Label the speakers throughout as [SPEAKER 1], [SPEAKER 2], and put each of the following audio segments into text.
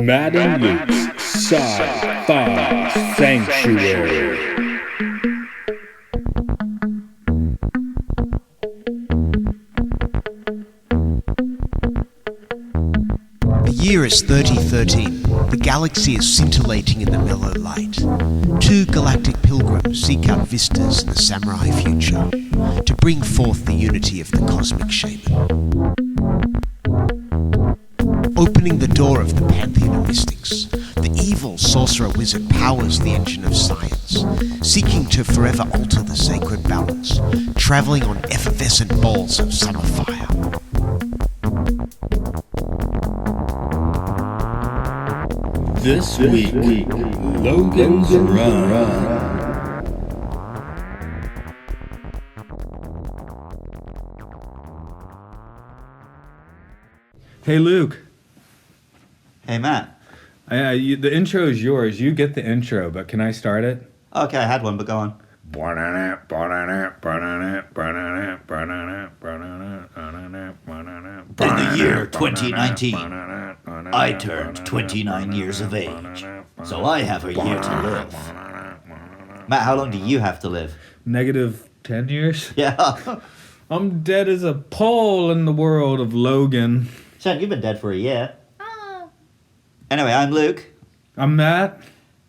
[SPEAKER 1] Matt and Luke's Sci-Fi Sanctuary.
[SPEAKER 2] The year is 3013. The galaxy is scintillating in the mellow light. Two galactic pilgrims seek out vistas in the samurai future to bring forth the unity of the cosmic shaman. Opening the door of the pantheon of mystics, the evil sorcerer wizard powers the engine of science, seeking to forever alter the sacred balance, travelling on effervescent balls of summer fire.
[SPEAKER 1] This week, Logan's Run. Hey Luke.
[SPEAKER 3] Hey Matt.
[SPEAKER 1] The intro is yours. You get the intro, but can I start it?
[SPEAKER 3] Okay, I had one, but go on. In the year 2019, I turned 29 years of age, so I have a year to live. Matt, how long do you have to live?
[SPEAKER 1] Negative 10 years?
[SPEAKER 3] Yeah.
[SPEAKER 1] I'm dead as a pole in the world of Logan.
[SPEAKER 3] Sean, you've been dead for a year. Anyway, I'm Luke.
[SPEAKER 1] I'm Matt.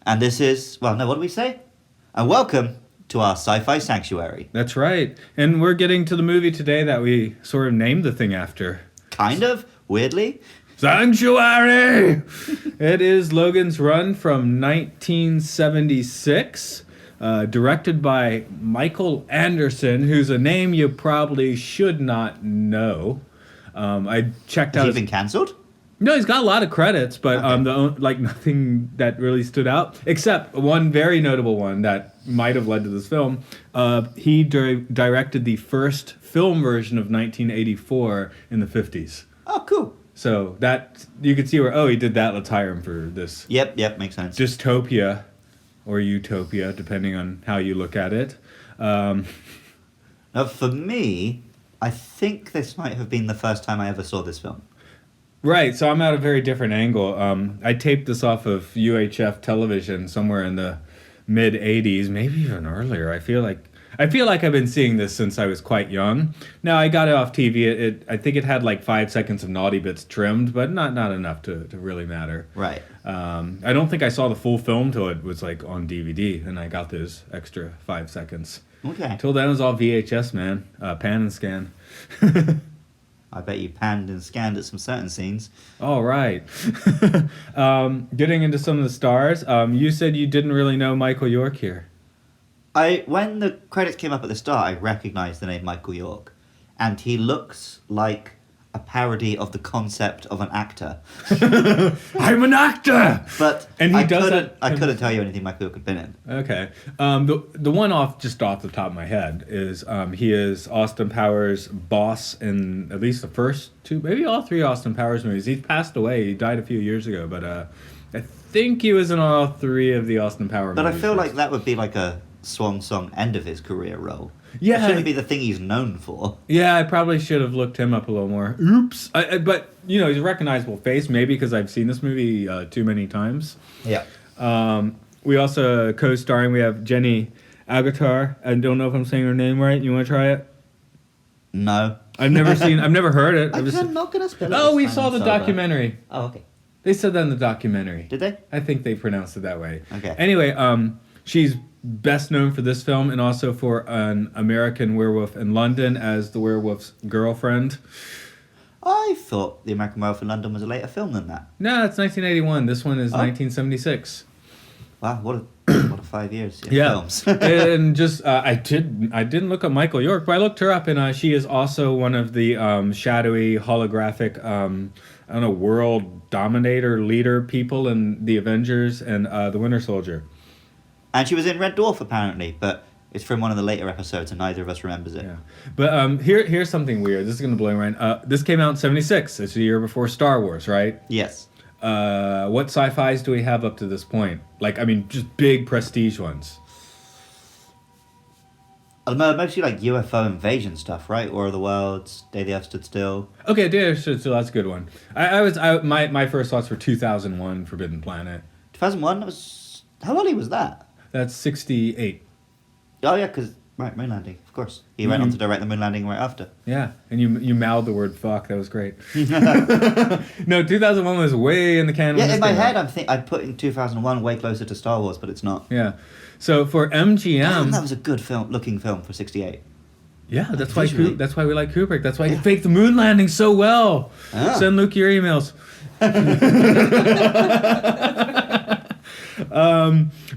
[SPEAKER 3] And this is, well, no, what do we say? And welcome to our Sci-Fi Sanctuary.
[SPEAKER 1] That's right. And we're getting to the movie today that we sort of named the thing after.
[SPEAKER 3] Kind of, weirdly.
[SPEAKER 1] Sanctuary! It is Logan's Run from 1976, directed by Michael Anderson, who's a name you probably should not know. I checked out.
[SPEAKER 3] Has he been cancelled?
[SPEAKER 1] No, he's got a lot of credits, but
[SPEAKER 3] Okay.
[SPEAKER 1] nothing that really stood out, except one very notable one that might have led to this film. He directed the first film version of 1984 in the 50s.
[SPEAKER 3] Oh, cool.
[SPEAKER 1] So that you could see where he did that. Let's hire him for this.
[SPEAKER 3] Yep, makes sense.
[SPEAKER 1] Dystopia or utopia, depending on how you look at it.
[SPEAKER 3] Now, for me, I think this might have been the first time I ever saw this film.
[SPEAKER 1] Right, so I'm at a very different angle. I taped this off of UHF television somewhere in the mid '80s, maybe even earlier. I feel like I've been seeing this since I was quite young. Now I got it off TV. I think it had like 5 seconds of naughty bits trimmed, but not enough to really matter.
[SPEAKER 3] Right.
[SPEAKER 1] I don't think I saw the full film till it was like on DVD, and I got those extra 5 seconds.
[SPEAKER 3] Okay.
[SPEAKER 1] Till then it was all VHS, man. Pan and scan.
[SPEAKER 3] I bet you panned and scanned at some certain scenes.
[SPEAKER 1] All right. Getting into some of the stars, you said you didn't really know Michael York here.
[SPEAKER 3] When the credits came up at the start, I recognized the name Michael York. And he looks like a parody of the concept of an actor.
[SPEAKER 1] I'm an actor!
[SPEAKER 3] But
[SPEAKER 1] And
[SPEAKER 3] I
[SPEAKER 1] does
[SPEAKER 3] couldn't,
[SPEAKER 1] that.
[SPEAKER 3] I couldn't tell you anything Michael York had been in.
[SPEAKER 1] Okay. The one off the top of my head is he is Austin Powers' boss in at least the first two, maybe all three Austin Powers movies. He's passed away. He died a few years ago, but I think he was in all three of the Austin Powers
[SPEAKER 3] But
[SPEAKER 1] movies.
[SPEAKER 3] I feel like that would be like a swan song end of his career role.
[SPEAKER 1] Yeah.
[SPEAKER 3] It shouldn't be the thing he's known for.
[SPEAKER 1] Yeah, I probably should have looked him up a little more. Oops. But, he's a recognizable face, maybe because I've seen this movie too many times.
[SPEAKER 3] Yeah.
[SPEAKER 1] We also co-starring, we have Jenny Aguilar. I don't know if I'm saying her name right. You want to try it?
[SPEAKER 3] No.
[SPEAKER 1] I've never heard it.
[SPEAKER 3] I'm not going to spell it.
[SPEAKER 1] Oh,
[SPEAKER 3] this
[SPEAKER 1] we
[SPEAKER 3] time,
[SPEAKER 1] saw
[SPEAKER 3] I'm
[SPEAKER 1] the
[SPEAKER 3] sober.
[SPEAKER 1] documentary.
[SPEAKER 3] Oh, okay.
[SPEAKER 1] They said that in the documentary.
[SPEAKER 3] Did they?
[SPEAKER 1] I think they pronounced it that way.
[SPEAKER 3] Okay.
[SPEAKER 1] Anyway, she's best known for this film and also for An American Werewolf in London as the werewolf's girlfriend.
[SPEAKER 3] I thought The American Werewolf in London was a later film than that.
[SPEAKER 1] No, it's 1981. This one is 1976.
[SPEAKER 3] Wow, what a 5 years. Films.
[SPEAKER 1] And just I didn't look up Michael York, but I looked her up, and she is also one of the shadowy holographic world dominator leader people in the Avengers and the Winter Soldier.
[SPEAKER 3] And she was in Red Dwarf, apparently, but it's from one of the later episodes, and neither of us remembers it.
[SPEAKER 1] Yeah, but here's something weird. This is gonna blow your mind. This came out in '76. It's the year before Star Wars, right?
[SPEAKER 3] Yes.
[SPEAKER 1] What sci-fis do we have up to this point? Just big prestige ones.
[SPEAKER 3] Mostly like UFO invasion stuff, right? War of the Worlds, Day the Earth Stood Still.
[SPEAKER 1] Okay, Data Should Still, that's a good one. My first thoughts were 2001 Forbidden Planet.
[SPEAKER 3] 2001 was... How early was that?
[SPEAKER 1] That's 68.
[SPEAKER 3] Oh yeah, because... Right, moon landing, of course. He went on to direct the moon landing right after.
[SPEAKER 1] Yeah, and you mouthed the word fuck. That was great. No, 2001 was way in the can.
[SPEAKER 3] Yeah, in my head, I'd put in 2001 way closer to Star Wars, but it's not.
[SPEAKER 1] Yeah. So for MGM...
[SPEAKER 3] Damn, that was a good looking film for 68.
[SPEAKER 1] Yeah, that's
[SPEAKER 3] Visually.
[SPEAKER 1] why we like Kubrick. That's why he faked the moon landing so well.
[SPEAKER 3] Ah.
[SPEAKER 1] Send Luke your emails.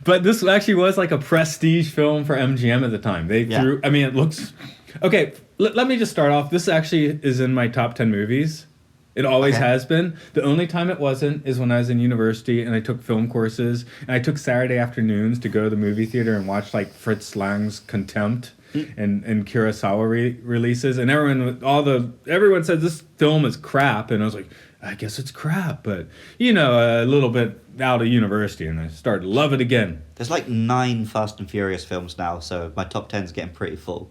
[SPEAKER 1] But this actually was like a prestige film for MGM at the time. They threw... I mean, it looks... Okay, let me just start off. This actually is in my top 10 movies. It always has been. The only time it wasn't is when I was in university and I took film courses. And I took Saturday afternoons to go to the movie theater and watch like Fritz Lang's Contempt and Kurosawa releases. And everyone said this film is crap. And I was like, I guess it's crap. But, a little bit out of university, and I started to love it again.
[SPEAKER 3] There's like 9 Fast and Furious films now, so my top 10's getting pretty full.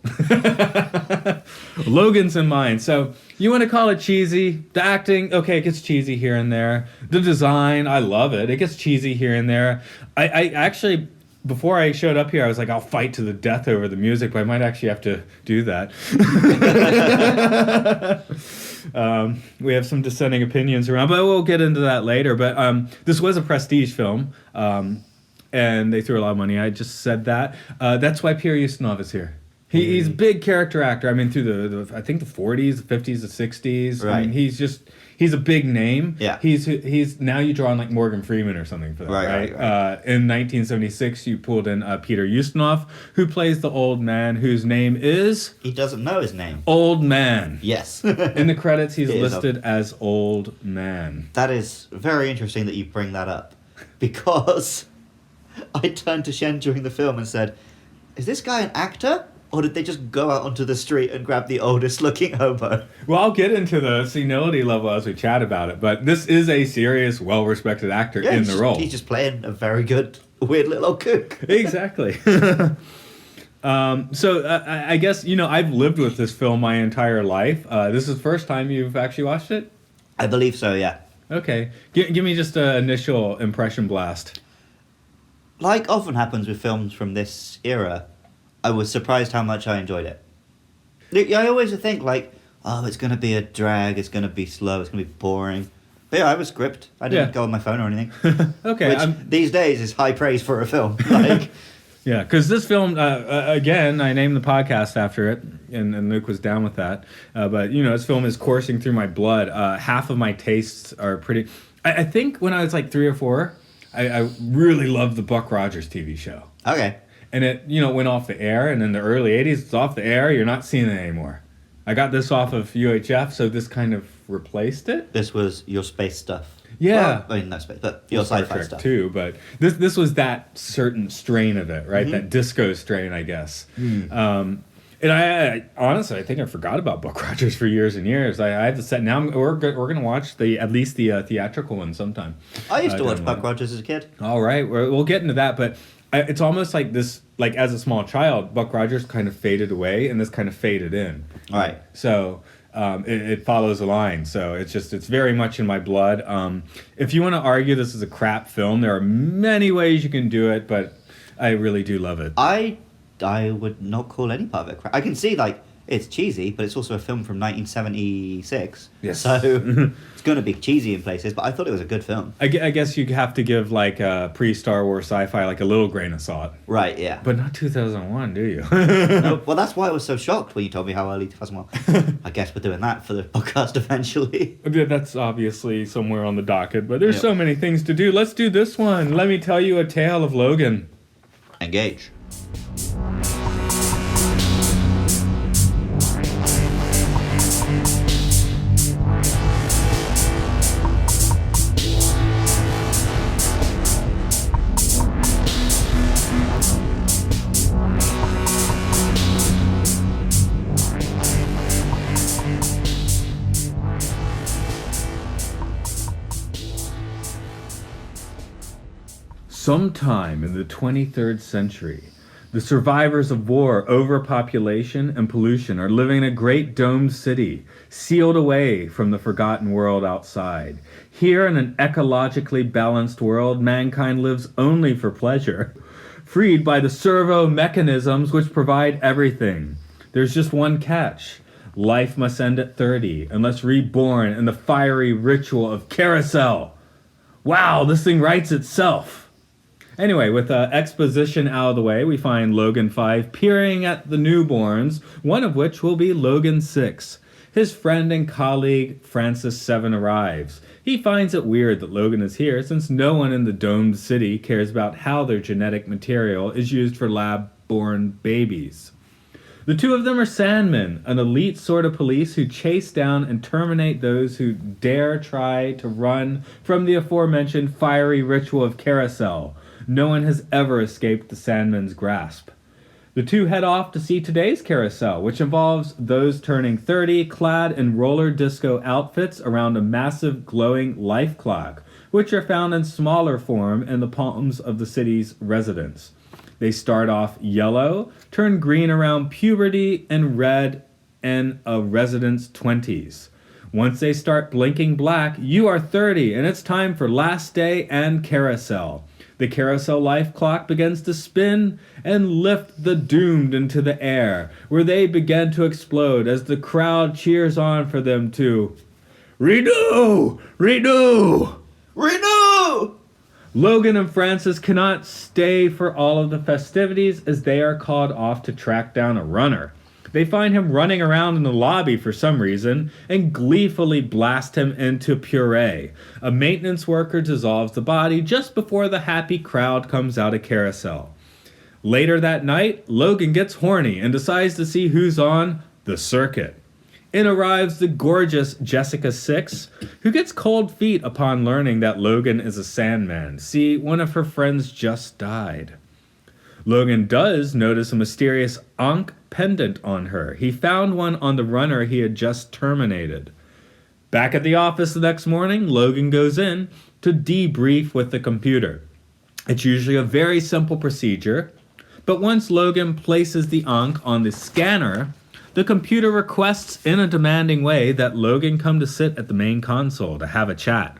[SPEAKER 1] Logan's in mine. So you want to call it cheesy. The acting, okay, it gets cheesy here and there. The design, I love it. It gets cheesy here and there. I actually, before I showed up here, I was like, I'll fight to the death over the music, but I might actually have to do that. We have some dissenting opinions around, but we'll get into that later. But this was a prestige film, and they threw a lot of money. I just said that. That's why Pierre Ustinov is here. He's a big character actor. I mean, through the I think the 40s, the 50s, the 60s.
[SPEAKER 3] Right.
[SPEAKER 1] I mean, he's a big name.
[SPEAKER 3] Yeah.
[SPEAKER 1] He's now you draw on like Morgan Freeman or something for that, right? In 1976, you pulled in Peter Ustinov, who plays the old man whose name is...
[SPEAKER 3] He doesn't know his name.
[SPEAKER 1] Old Man.
[SPEAKER 3] Yes.
[SPEAKER 1] In the credits, he's listed as Old Man.
[SPEAKER 3] That is very interesting that you bring that up, because I turned to Shen during the film and said, is this guy an actor? Or did they just go out onto the street and grab the oldest looking hobo?
[SPEAKER 1] Well, I'll get into the senility level as we chat about it, but this is a serious, well-respected actor in the role.
[SPEAKER 3] He's just playing a very good, weird little old kook.
[SPEAKER 1] Exactly. So I guess, I've lived with this film my entire life. This is the first time you've actually watched it?
[SPEAKER 3] I believe so, yeah.
[SPEAKER 1] Okay. Give me just an initial impression blast.
[SPEAKER 3] Like often happens with films from this era, I was surprised how much I enjoyed it. I always think like, oh, it's going to be a drag, it's going to be slow, it's going to be boring. But yeah, I was gripped. I didn't go on my phone or anything.
[SPEAKER 1] Okay.
[SPEAKER 3] Which these days is high praise for a film. Like,
[SPEAKER 1] yeah, because this film, again, I named the podcast after it, and Luke was down with that. But, this film is coursing through my blood. Half of my tastes are pretty... I think when I was like 3 or 4, I really loved the Buck Rogers TV show.
[SPEAKER 3] Okay.
[SPEAKER 1] And it, went off the air, and in the early 80s, it's off the air, you're not seeing it anymore. I got this off of UHF, so this kind of replaced it.
[SPEAKER 3] This was your space stuff.
[SPEAKER 1] Yeah.
[SPEAKER 3] Well, I mean, no space, but your sci-fi stuff.
[SPEAKER 1] Too, but this was that certain strain of it, right? Mm-hmm. That disco strain, I guess. And I honestly, I think I forgot about Buck Rogers for years and years. I had to set... Now we're going to watch at least the theatrical one sometime.
[SPEAKER 3] I used to watch Buck Rogers as a kid. All
[SPEAKER 1] right, we'll get into that, but... It's almost like this, like as a small child, Buck Rogers kind of faded away and this kind of faded in.
[SPEAKER 3] All right.
[SPEAKER 1] So it follows a line. So it's very much in my blood. If you want to argue this is a crap film, there are many ways you can do it, but I really do love it.
[SPEAKER 3] I would not call any part of it crap. I can see, like, it's cheesy, but it's also a film from 1976.
[SPEAKER 1] Yes.
[SPEAKER 3] So it's going to be cheesy in places, but I thought it was a good film.
[SPEAKER 1] I guess you have to give, like, pre-Star Wars sci-fi, like, a little grain of salt.
[SPEAKER 3] Right, yeah.
[SPEAKER 1] But not 2001, do you?
[SPEAKER 3] No, well, that's why I was so shocked when you told me how early 2001. I guess we're doing that for the podcast eventually.
[SPEAKER 1] That's obviously somewhere on the docket, but there's so many things to do. Let's do this one. Let me tell you a tale of Logan.
[SPEAKER 3] Engage.
[SPEAKER 1] Sometime in the 23rd century, The survivors of war, overpopulation, and pollution are living in a great domed city, sealed away from the forgotten world outside. Here in an ecologically balanced world, mankind lives only for pleasure, freed by the servo mechanisms which provide everything. There's just one catch. Life must end at 30, unless reborn in the fiery ritual of carousel. Wow, this thing writes itself. Anyway, with exposition out of the way, we find Logan 5 peering at the newborns, one of which will be Logan 6. His friend and colleague Francis 7 arrives. He finds it weird that Logan is here, since no one in the domed city cares about how their genetic material is used for lab-born babies. The two of them are Sandmen, an elite sort of police who chase down and terminate those who dare try to run from the aforementioned fiery ritual of carousel. No one has ever escaped the Sandmen's grasp. The two head off to see today's carousel, which involves those turning 30 clad in roller disco outfits around a massive glowing life clock, which are found in smaller form in the palms of the city's residents. They start off yellow, turn green around puberty, and red in a resident's 20s. Once they start blinking black, you are 30, and it's time for last day and carousel. The carousel life clock begins to spin and lift the doomed into the air, where they begin to explode as the crowd cheers on for them to renew! Renew!
[SPEAKER 3] Renew!
[SPEAKER 1] Logan and Francis cannot stay for all of the festivities as they are called off to track down a runner. They find him running around in the lobby for some reason and gleefully blast him into puree. A maintenance worker dissolves the body just before the happy crowd comes out of carousel. Later that night, Logan gets horny and decides to see who's on the circuit. In arrives the gorgeous Jessica 6, who gets cold feet upon learning that Logan is a Sandman. See, one of her friends just died. Logan does notice a mysterious Ankh pendant on her. He found one on the runner he had just terminated. Back at the office the next morning, Logan goes in to debrief with the computer. It's usually a very simple procedure, but once Logan places the Ankh on the scanner, the computer requests in a demanding way that Logan come to sit at the main console to have a chat.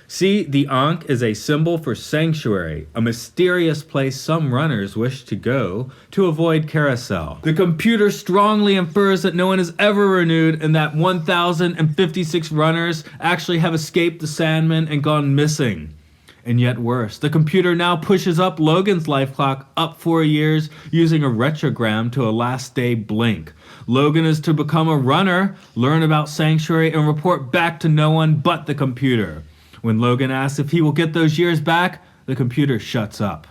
[SPEAKER 1] See, the Ankh is a symbol for sanctuary, a mysterious place some runners wish to go to avoid carousel. The computer strongly infers that no one is ever renewed and that 1,056 runners actually have escaped the Sandmen and gone missing. And yet worse, the computer now pushes up Logan's life clock up 4 years using a retrogram to a last day blink. Logan is to become a runner, learn about sanctuary, and report back to no one but the computer. When Logan asks if he will get those years back, the computer shuts up.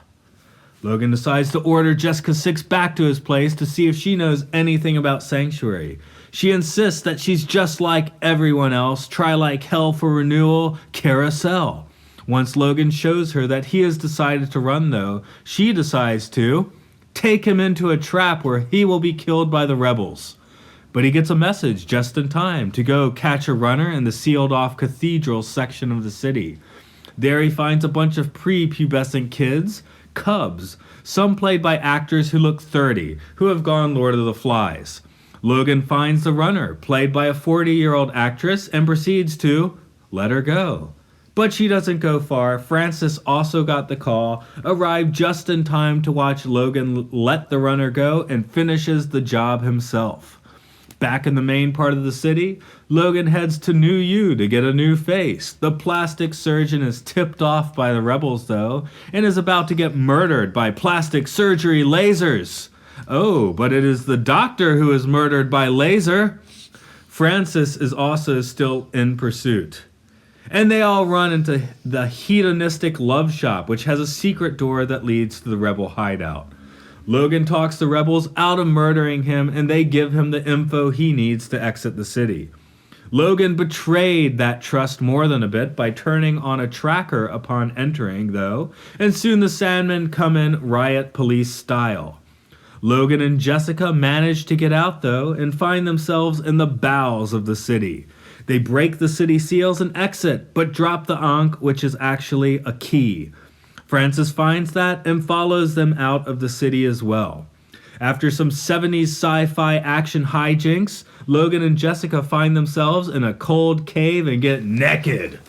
[SPEAKER 1] Logan decides to order Jessica 6 back to his place to see if she knows anything about Sanctuary. She insists that she's just like everyone else, try like hell for renewal, carousel. Once Logan shows her that he has decided to run though, she decides to take him into a trap where he will be killed by the rebels. But he gets a message just in time to go catch a runner in the sealed-off cathedral section of the city. There he finds a bunch of prepubescent kids, cubs, some played by actors who look 30, who have gone Lord of the Flies. Logan finds the runner, played by a 40-year-old actress, and proceeds to let her go. But she doesn't go far. Francis also got the call, arrived just in time to watch Logan let the runner go, and finishes the job himself. Back in the main part of the city, Logan heads to New U to get a new face. The plastic surgeon is tipped off by the rebels, though, and is about to get murdered by plastic surgery lasers. Oh, but it is the doctor who is murdered by laser. Francis is also still in pursuit. And they all run into the hedonistic love shop, which has a secret door that leads to the rebel hideout. Logan talks the rebels out of murdering him, and they give him the info he needs to exit the city. Logan betrayed that trust more than a bit by turning on a tracker upon entering, though, and soon the Sandmen come in riot police style. Logan and Jessica manage to get out, though, and find themselves in the bowels of the city. They break the city seals and exit, but drop the Ankh, which is actually a key. Francis finds that and follows them out of the city as well. After some 70s sci-fi action hijinks, Logan and Jessica find themselves in a cold cave and get naked.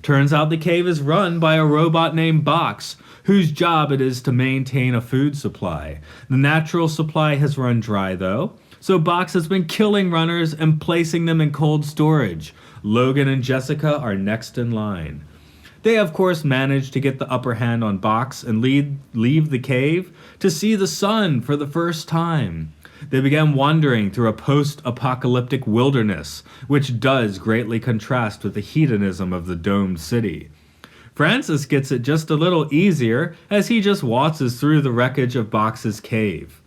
[SPEAKER 1] Turns out the cave is run by a robot named Box, whose job it is to maintain a food supply. The natural supply has run dry though, so Box has been killing runners and placing them in cold storage. Logan and Jessica are next in line. They of course manage to get the upper hand on Box and leave the cave to see the sun for the first time. They began wandering through a post-apocalyptic wilderness, which does greatly contrast with the hedonism of the domed city. Francis gets it just a little easier as he just waltzes through the wreckage of Box's cave.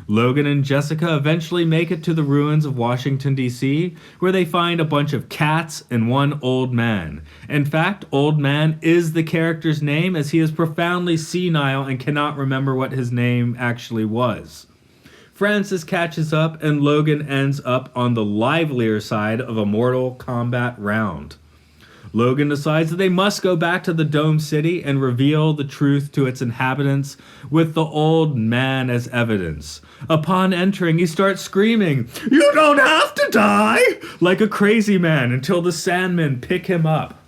[SPEAKER 1] Logan and Jessica eventually make it to the ruins of Washington, D.C., where they find a bunch of cats and one old man. In fact, Old Man is the character's name as he is profoundly senile and cannot remember what his name actually was. Francis catches up and Logan ends up on the livelier side of a Mortal Kombat round. Logan decides that they must go back to the Dome City and reveal the truth to its inhabitants with the old man as evidence. Upon entering, he starts screaming, "You don't have to die!" like a crazy man until the Sandmen pick him up.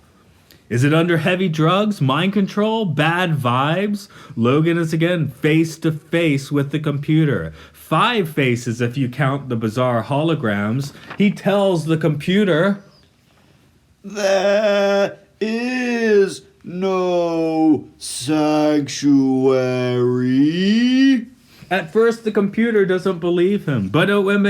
[SPEAKER 1] Is it under heavy drugs, mind control, bad vibes? Logan is again face to face with the computer. 5 faces if you count the bizarre holograms. He tells the computer,
[SPEAKER 3] "There is no sanctuary."
[SPEAKER 1] At first, the computer doesn't believe him, but when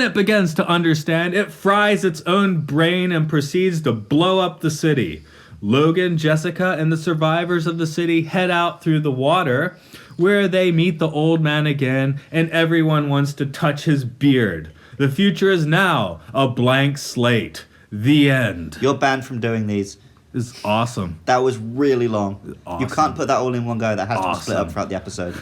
[SPEAKER 1] it begins to understand, it fries its own brain and proceeds to blow up the city. Logan, Jessica, and the survivors of the city head out through the water, where they meet the old man again, and everyone wants to touch his beard. The future is now a blank slate. The end.
[SPEAKER 3] You're banned from doing these.
[SPEAKER 1] This is awesome.
[SPEAKER 3] That was really long.
[SPEAKER 1] Awesome.
[SPEAKER 3] You can't put that all in one go. That has to be split
[SPEAKER 1] Awesome.
[SPEAKER 3] up throughout the episode.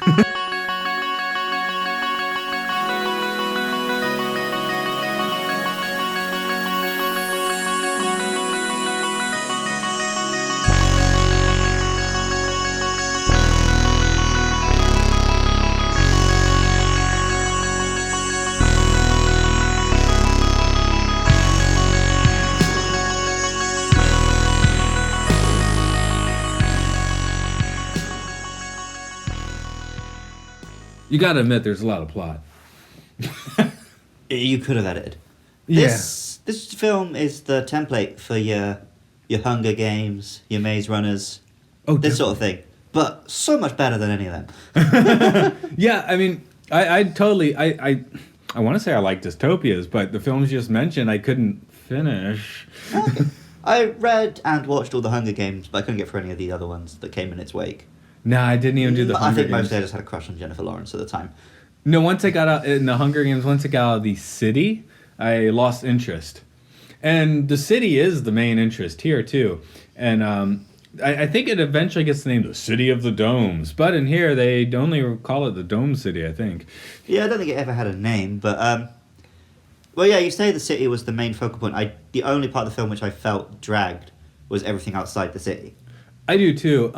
[SPEAKER 1] You gotta admit, there's a lot of plot.
[SPEAKER 3] You could have edited.
[SPEAKER 1] Yeah.
[SPEAKER 3] This film is the template for your Hunger Games, your Maze Runners, this sort of thing. But so much better than any of them.
[SPEAKER 1] Yeah, I mean, I totally, I want to say I like dystopias, but the films you just mentioned, I couldn't finish.
[SPEAKER 3] Okay. I read and watched all the Hunger Games, but I couldn't get through any of the other ones that came in its wake.
[SPEAKER 1] No, I didn't even do the Hunger
[SPEAKER 3] I think
[SPEAKER 1] Games.
[SPEAKER 3] mostly I just had a crush on Jennifer Lawrence at the time.
[SPEAKER 1] No, once I got out in the Hunger Games, once I got out of the city, I lost interest. And the city is the main interest here, too. And I think it eventually gets the name the City of the Domes. But in here, they only call it the Dome City, I think.
[SPEAKER 3] Yeah, I don't think it ever had a name, but... well, yeah, you say the city was the main focal point. The only part of the film which I felt dragged was everything outside the city.
[SPEAKER 1] I do, too.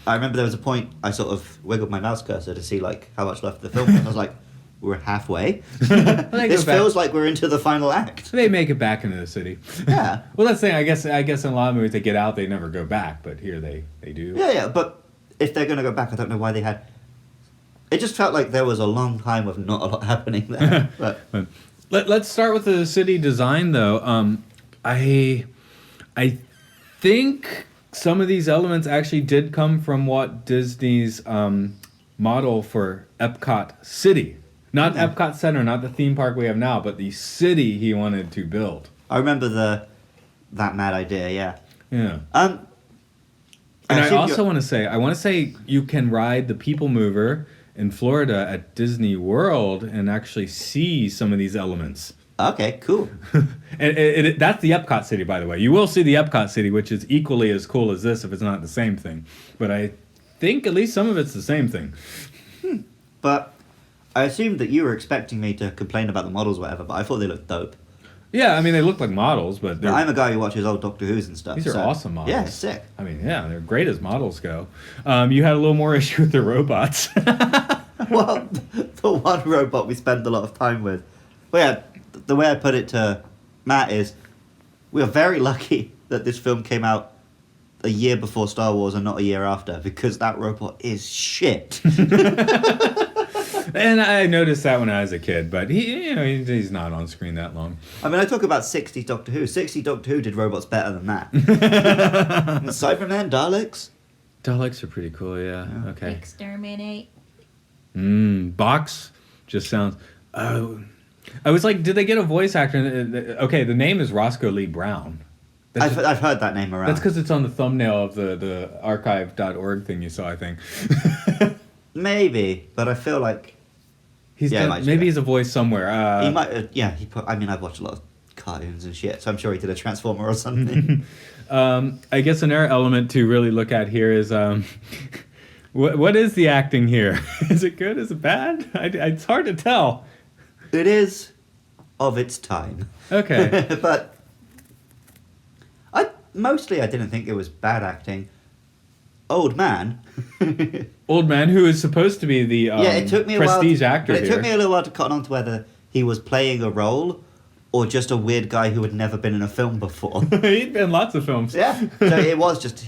[SPEAKER 3] I remember there was a point I sort of wiggled my mouse cursor to see like how much left of the film was. I was like, we're halfway. This feels like we're into the final act.
[SPEAKER 1] They make it back into the city.
[SPEAKER 3] Yeah.
[SPEAKER 1] Well, that's the thing. I guess in a lot of movies they get out, they never go back. But here they do.
[SPEAKER 3] Yeah, but if they're going to go back, I don't know why they had... It just felt like there was a long time of not a lot happening there. But
[SPEAKER 1] Let's start with the city design, though. I think some of these elements actually did come from Walt Disney's model for Epcot City. Not Epcot Center, not the theme park we have now, but the city he wanted to build.
[SPEAKER 3] I remember that mad idea, yeah.
[SPEAKER 1] Yeah. And I also want to say you can ride the People Mover in Florida at Disney World and actually see some of these elements.
[SPEAKER 3] Okay, cool.
[SPEAKER 1] And that's the Epcot City, by the way. You will see the Epcot City, which is equally as cool as this if it's not the same thing. But I think at least some of it's the same thing.
[SPEAKER 3] But I assumed that you were expecting me to complain about the models or whatever, but I thought they looked dope.
[SPEAKER 1] Yeah, I mean, they look like models, but they're,
[SPEAKER 3] I'm a guy who watches old Doctor Who's and stuff.
[SPEAKER 1] these are awesome models.
[SPEAKER 3] Yeah, it's sick.
[SPEAKER 1] I mean, yeah, they're great as models go. You had a little more issue with the robots.
[SPEAKER 3] Well, the one robot we spend a lot of time with. Well, yeah, the way I put it to Matt is, we are very lucky that this film came out a year before Star Wars and not a year after, because that robot is shit.
[SPEAKER 1] And I noticed that when I was a kid, but he's not on screen that long.
[SPEAKER 3] I mean, I talk about 60s Doctor Who. 60s Doctor Who did robots better than that. Cybermen, Daleks.
[SPEAKER 1] Daleks are pretty cool, yeah. Okay.
[SPEAKER 4] Exterminate.
[SPEAKER 1] Box just sounds... I was like, did they get a voice actor? Okay, the name is Roscoe Lee Brown.
[SPEAKER 3] I've heard that name around.
[SPEAKER 1] That's because it's on the thumbnail of the archive.org thing you saw, I think.
[SPEAKER 3] Maybe, but I feel like
[SPEAKER 1] maybe he's a voice somewhere.
[SPEAKER 3] he might. I mean, I've watched a lot of cartoons and shit, so I'm sure he did a Transformer or something.
[SPEAKER 1] I guess another element to really look at here is what is the acting here? Is it good? Is it bad? It's hard to tell.
[SPEAKER 3] It is of its time.
[SPEAKER 1] Okay.
[SPEAKER 3] But I didn't think it was bad acting. Old man.
[SPEAKER 1] Old man who is supposed to be the
[SPEAKER 3] it took me
[SPEAKER 1] prestige
[SPEAKER 3] a while,
[SPEAKER 1] actor
[SPEAKER 3] but it
[SPEAKER 1] here.
[SPEAKER 3] took me a little while to cotton on to whether he was playing a role or just a weird guy who had never been in a film before.
[SPEAKER 1] He'd been in lots of films.
[SPEAKER 3] Yeah. So it was just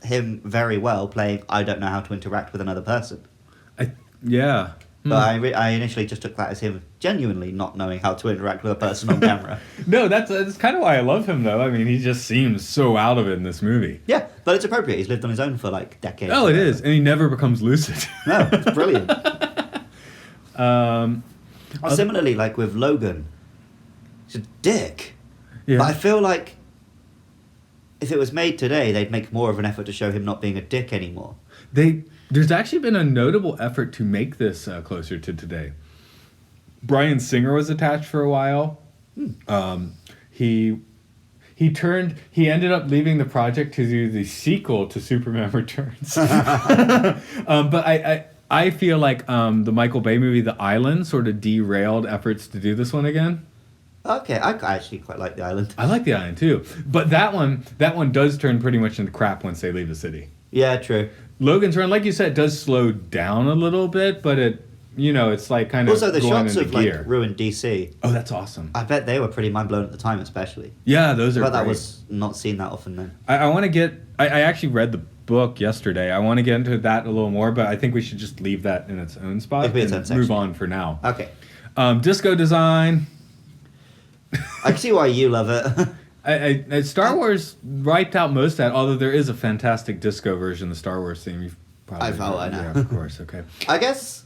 [SPEAKER 3] him very well playing I don't know how to interact with another person.
[SPEAKER 1] Yeah.
[SPEAKER 3] But I initially just took that as him genuinely not knowing how to interact with a person on camera.
[SPEAKER 1] No, that's kind of why I love him, though. I mean, he just seems so out of it in this movie.
[SPEAKER 3] Yeah, but it's appropriate. He's lived on his own for like decades.
[SPEAKER 1] Oh, it is. And he never becomes lucid.
[SPEAKER 3] No, it's brilliant. Similarly, like with Logan, he's a dick.
[SPEAKER 1] Yeah.
[SPEAKER 3] But I feel like if it was made today, they'd make more of an effort to show him not being a dick anymore.
[SPEAKER 1] There's actually been a notable effort to make this closer to today. Bryan Singer was attached for a while. He ended up leaving the project to do the sequel to Superman Returns. But I feel like the Michael Bay movie The Island sort of derailed efforts to do this one again.
[SPEAKER 3] Okay, I actually quite like The Island.
[SPEAKER 1] I like The Island too, but that one does turn pretty much into crap once they leave the city.
[SPEAKER 3] Yeah, true.
[SPEAKER 1] Logan's Run, like you said, does slow down a little bit, but it's like kind of
[SPEAKER 3] Also, the
[SPEAKER 1] going
[SPEAKER 3] shots
[SPEAKER 1] into
[SPEAKER 3] of
[SPEAKER 1] gear.
[SPEAKER 3] like ruined DC.
[SPEAKER 1] Oh, that's awesome.
[SPEAKER 3] I bet they were pretty mind blown at the time, especially.
[SPEAKER 1] Yeah, those are
[SPEAKER 3] But that
[SPEAKER 1] great.
[SPEAKER 3] was not seen that often then.
[SPEAKER 1] I want to get... I actually read the book yesterday. I want to get into that a little more, but I think we should just leave that in its own spot
[SPEAKER 3] It'll be its
[SPEAKER 1] and
[SPEAKER 3] own section.
[SPEAKER 1] move on for now.
[SPEAKER 3] Okay,
[SPEAKER 1] Disco design.
[SPEAKER 3] I can see why you love it.
[SPEAKER 1] Star Wars wiped out most of that, although there is a fantastic disco version of the Star Wars theme. You've probably
[SPEAKER 3] I know.
[SPEAKER 1] Yeah, of course, okay.
[SPEAKER 3] I guess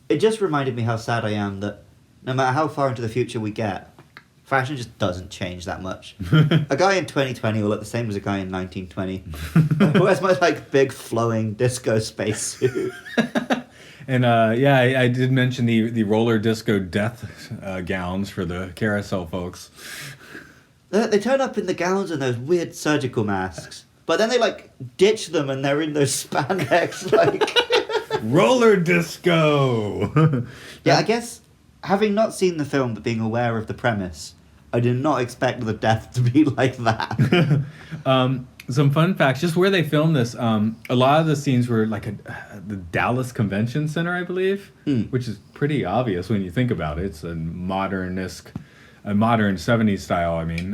[SPEAKER 3] it just reminded me how sad I am that no matter how far into the future we get, fashion just doesn't change that much. A guy in 2020 will look the same as a guy in 1920. Who has my like big flowing disco spacesuit.
[SPEAKER 1] And I did mention the roller disco death gowns for the carousel folks.
[SPEAKER 3] They turn up in the gowns and those weird surgical masks, but then they like ditch them and they're in those spandex like
[SPEAKER 1] Roller disco.
[SPEAKER 3] Yeah, I guess having not seen the film but being aware of the premise, I did not expect the death to be like that.
[SPEAKER 1] Some fun facts, just where they filmed this. A lot of the scenes were like the Dallas Convention Center, I believe, which is pretty obvious when you think about it. It's a modern 70s style. I mean,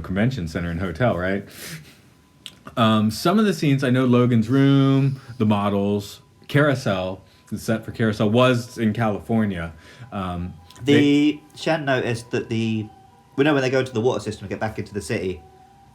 [SPEAKER 1] convention center and hotel, right? Some of the scenes, I know Logan's room, the models, Carousel, the set for Carousel was in California.
[SPEAKER 3] Shan noticed that when they go to the water system and get back into the city,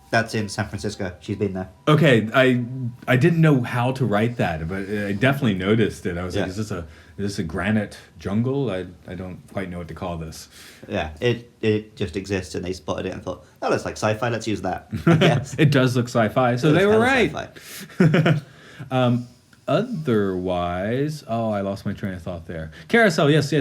[SPEAKER 3] that's in San Francisco. She's been there.
[SPEAKER 1] Okay, I didn't know how to write that, but I definitely noticed it. I was like, is this a granite jungle? I don't quite know what to call this.
[SPEAKER 3] Yeah, it just exists, and they spotted it and thought, that looks like sci-fi, let's use that. Yes.
[SPEAKER 1] It does look sci-fi, so they were right.
[SPEAKER 3] Sci-fi.
[SPEAKER 1] Otherwise, I lost my train of thought there. Carousel, yes.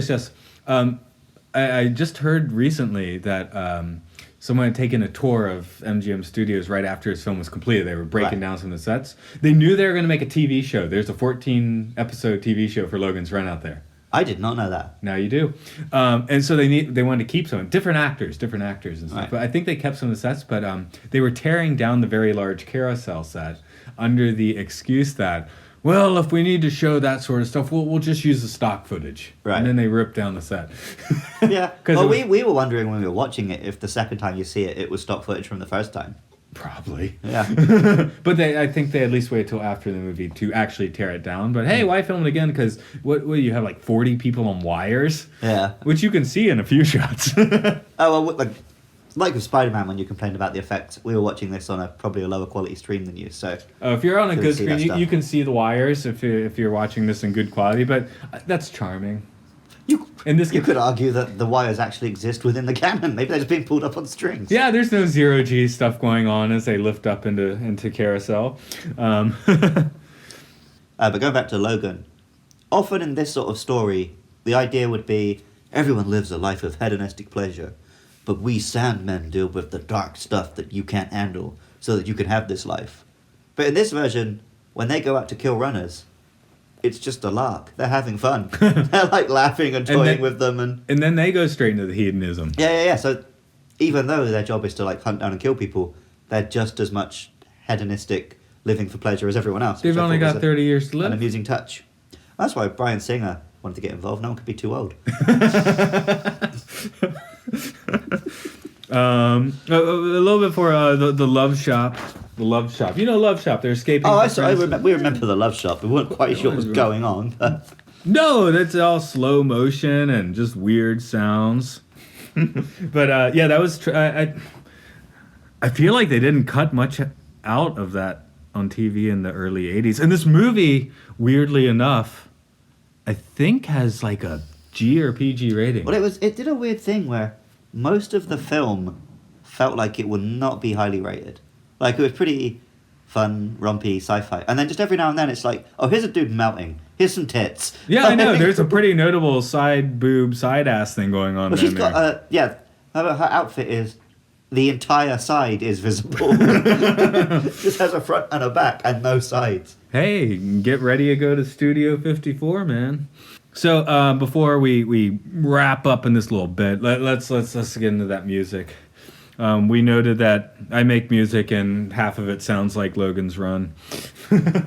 [SPEAKER 1] I just heard recently that someone had taken a tour of MGM Studios right after his film was completed. They were breaking down some of the sets. They knew they were going to make a TV show. There's a 14-episode TV show for Logan's Run out there.
[SPEAKER 3] I did not know that.
[SPEAKER 1] Now you do. And so they wanted to keep some different actors and stuff.
[SPEAKER 3] Right.
[SPEAKER 1] But I think they kept some of the sets, but they were tearing down the very large carousel set under the excuse that, well, if we need to show that sort of stuff, we'll just use the stock footage.
[SPEAKER 3] Right.
[SPEAKER 1] And then they ripped down the set.
[SPEAKER 3] Yeah.
[SPEAKER 1] 'Cause
[SPEAKER 3] Well,
[SPEAKER 1] it was-
[SPEAKER 3] we were wondering when we were watching it if the second time you see it, it was stock footage from the first time.
[SPEAKER 1] Probably.
[SPEAKER 3] Yeah.
[SPEAKER 1] But I think they at least wait till after the movie to actually tear it down. But hey, why film it again? Because what you have like 40 people on wires,
[SPEAKER 3] Yeah.
[SPEAKER 1] which you can see in a few shots.
[SPEAKER 3] Oh, well, like with Spider-Man, when you complained about the effects, we were watching this on probably a lower quality stream than you, so...
[SPEAKER 1] If you're on a
[SPEAKER 3] Couldn't
[SPEAKER 1] good
[SPEAKER 3] see
[SPEAKER 1] screen,
[SPEAKER 3] that stuff.
[SPEAKER 1] you can see the wires if you're watching this in good quality. But that's charming.
[SPEAKER 3] You
[SPEAKER 1] In this
[SPEAKER 3] you
[SPEAKER 1] case-
[SPEAKER 3] could argue that the wires actually exist within the canon. Maybe they're just being pulled up on strings.
[SPEAKER 1] Yeah, there's no zero G stuff going on as they lift up into carousel.
[SPEAKER 3] But going back to Logan, often in this sort of story, the idea would be everyone lives a life of hedonistic pleasure, but we Sandmen deal with the dark stuff that you can't handle so that you can have this life. But in this version, when they go out to kill runners, it's just a lark. They're having fun. They're like laughing and toying
[SPEAKER 1] then-
[SPEAKER 3] with them and...
[SPEAKER 1] And then they go straight into the hedonism.
[SPEAKER 3] Yeah. So even though their job is to like hunt down and kill people, they're just as much hedonistic living for pleasure as everyone else.
[SPEAKER 1] They've
[SPEAKER 3] which I
[SPEAKER 1] only
[SPEAKER 3] thought was
[SPEAKER 1] got 30 years to
[SPEAKER 3] an
[SPEAKER 1] live.
[SPEAKER 3] amusing touch. That's why Bryan Singer wanted to get involved. No one could be too old.
[SPEAKER 1] A little bit for the Love Shop. The Love Shop. You know Love Shop. They're escaping.
[SPEAKER 3] Oh,
[SPEAKER 1] from
[SPEAKER 3] we remember the Love Shop. We weren't quite sure what was going on. But
[SPEAKER 1] No, that's all slow motion and just weird sounds. But yeah, that was. I feel like they didn't cut much out of that on TV in the early '80s. And this movie, weirdly enough, I think has like a G or PG rating.
[SPEAKER 3] Well, it did a weird thing where most of the film felt like it would not be highly rated. Like, it was pretty fun, rompy sci-fi. And then just every now and then it's like, oh, here's a dude melting. Here's some tits.
[SPEAKER 1] Yeah, I know. There's a pretty notable side boob, side ass thing going on
[SPEAKER 3] Well,
[SPEAKER 1] there.
[SPEAKER 3] she's got her outfit is the entire side is visible. Just has a front and a back and no sides.
[SPEAKER 1] Hey, get ready to go to Studio 54, man. So before we wrap up in this little bit, let's get into that music. We noted that I make music and half of it sounds like Logan's Run.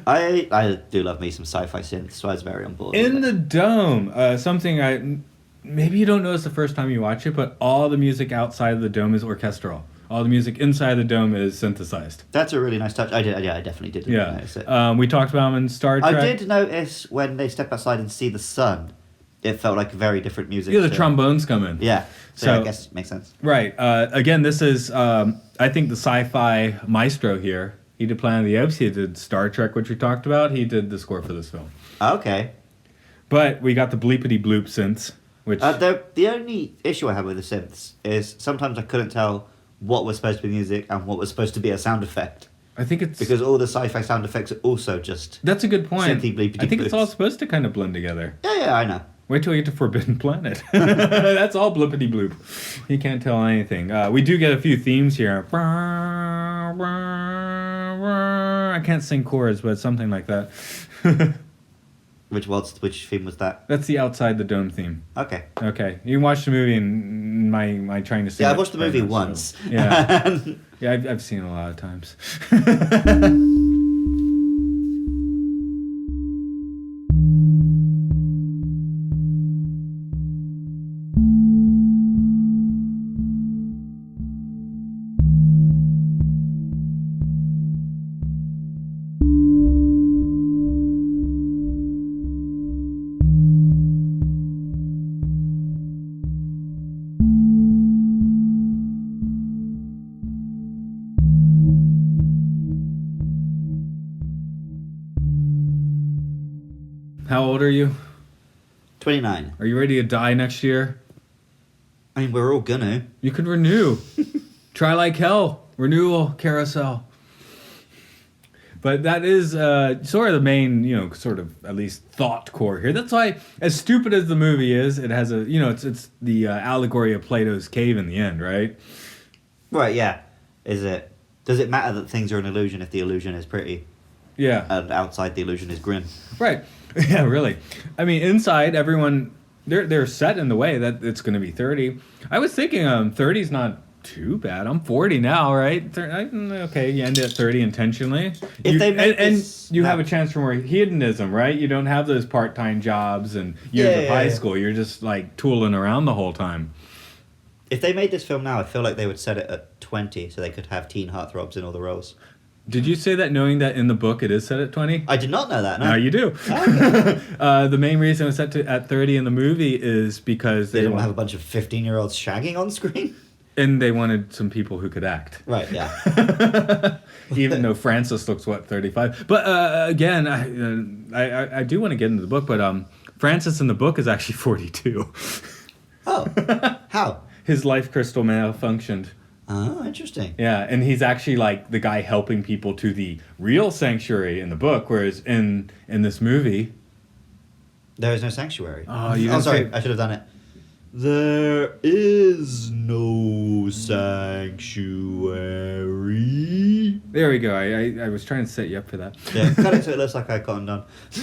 [SPEAKER 3] I do love me some sci-fi synth, so I was very on board.
[SPEAKER 1] In
[SPEAKER 3] with
[SPEAKER 1] the
[SPEAKER 3] it.
[SPEAKER 1] Dome, something maybe you don't notice the first time you watch it, but all the music outside of the dome is orchestral. All the music inside the dome is synthesized.
[SPEAKER 3] That's a really nice touch. I definitely did notice it.
[SPEAKER 1] We talked about them in Star Trek.
[SPEAKER 3] I did notice when they step outside and see the sun, it felt like very different music.
[SPEAKER 1] Yeah, the
[SPEAKER 3] to-
[SPEAKER 1] trombones come in.
[SPEAKER 3] Yeah, so
[SPEAKER 1] So-
[SPEAKER 3] I guess it makes sense.
[SPEAKER 1] Right. Again, this is, I think, the sci-fi maestro here. He did Planet of the Apes. He did Star Trek, which we talked about. He did the score for this film.
[SPEAKER 3] Okay.
[SPEAKER 1] But we got the bleepity bloop synths, which...
[SPEAKER 3] The only issue I have with the synths is sometimes I couldn't tell what was supposed to be music and what was supposed to be a sound effect.
[SPEAKER 1] I think it's...
[SPEAKER 3] Because all the sci-fi sound effects are also just...
[SPEAKER 1] That's a good point.
[SPEAKER 3] Synthy bleepity
[SPEAKER 1] I think it's
[SPEAKER 3] bloops.
[SPEAKER 1] all supposed to kind of blend together.
[SPEAKER 3] Yeah, I know.
[SPEAKER 1] Wait till we get to Forbidden Planet. That's all blippity bloop. You can't tell anything. We do get a few themes here. I can't sing chords, but something like that.
[SPEAKER 3] Which theme was that?
[SPEAKER 1] That's the Outside the Dome theme.
[SPEAKER 3] Okay.
[SPEAKER 1] Okay, you can watch the movie and my trying to sing.
[SPEAKER 3] Yeah, I
[SPEAKER 1] it
[SPEAKER 3] watched the
[SPEAKER 1] right
[SPEAKER 3] movie
[SPEAKER 1] now, so-
[SPEAKER 3] once.
[SPEAKER 1] Yeah, yeah, I've seen it a lot of times. How old are you?
[SPEAKER 3] 29.
[SPEAKER 1] Are you ready to die next year?
[SPEAKER 3] I mean, we're all gonna.
[SPEAKER 1] You could renew. Try like hell. Renewal carousel. But that is sort of the main, sort of at least thought core here. That's why, as stupid as the movie is, it has a, it's the allegory of Plato's cave in the end, right?
[SPEAKER 3] Right, yeah. Does it matter that things are an illusion if the illusion is pretty?
[SPEAKER 1] Yeah.
[SPEAKER 3] And outside the illusion is grim?
[SPEAKER 1] Right. Yeah, really. I mean, inside, everyone they're set in the way that it's going to be 30. I was thinking 30's not too bad. I'm 40 now, right? Okay, you end at 30 intentionally.
[SPEAKER 3] If they make this,
[SPEAKER 1] and you have a chance for more hedonism, right? You don't have those part-time jobs and years of high school. You're just like tooling around the whole time.
[SPEAKER 3] If they made this film now, I feel like they would set it at 20 so they could have teen heartthrobs in all the roles.
[SPEAKER 1] Did you say that knowing that in the book it is set at 20?
[SPEAKER 3] I did not know that, no.
[SPEAKER 1] Now you do.
[SPEAKER 3] Okay.
[SPEAKER 1] The main reason it was set at 30 in the movie is because
[SPEAKER 3] They didn't want to have a bunch of 15-year-olds shagging on screen?
[SPEAKER 1] And they wanted some people who could act.
[SPEAKER 3] Right, yeah.
[SPEAKER 1] Even though Francis looks, 35? But again, I do want to get into the book, but Francis in the book is actually 42.
[SPEAKER 3] Oh, how?
[SPEAKER 1] His life crystal malfunctioned.
[SPEAKER 3] Oh, interesting.
[SPEAKER 1] Yeah, and he's actually like the guy helping people to the real sanctuary in the book, whereas in this movie...
[SPEAKER 3] There is no sanctuary.
[SPEAKER 1] Oh, you didn't
[SPEAKER 3] sorry,
[SPEAKER 1] say...
[SPEAKER 3] I should have done it. There is no sanctuary.
[SPEAKER 1] There we go. I was trying to set you up for that.
[SPEAKER 3] Yeah, cut it so it looks like I got done. So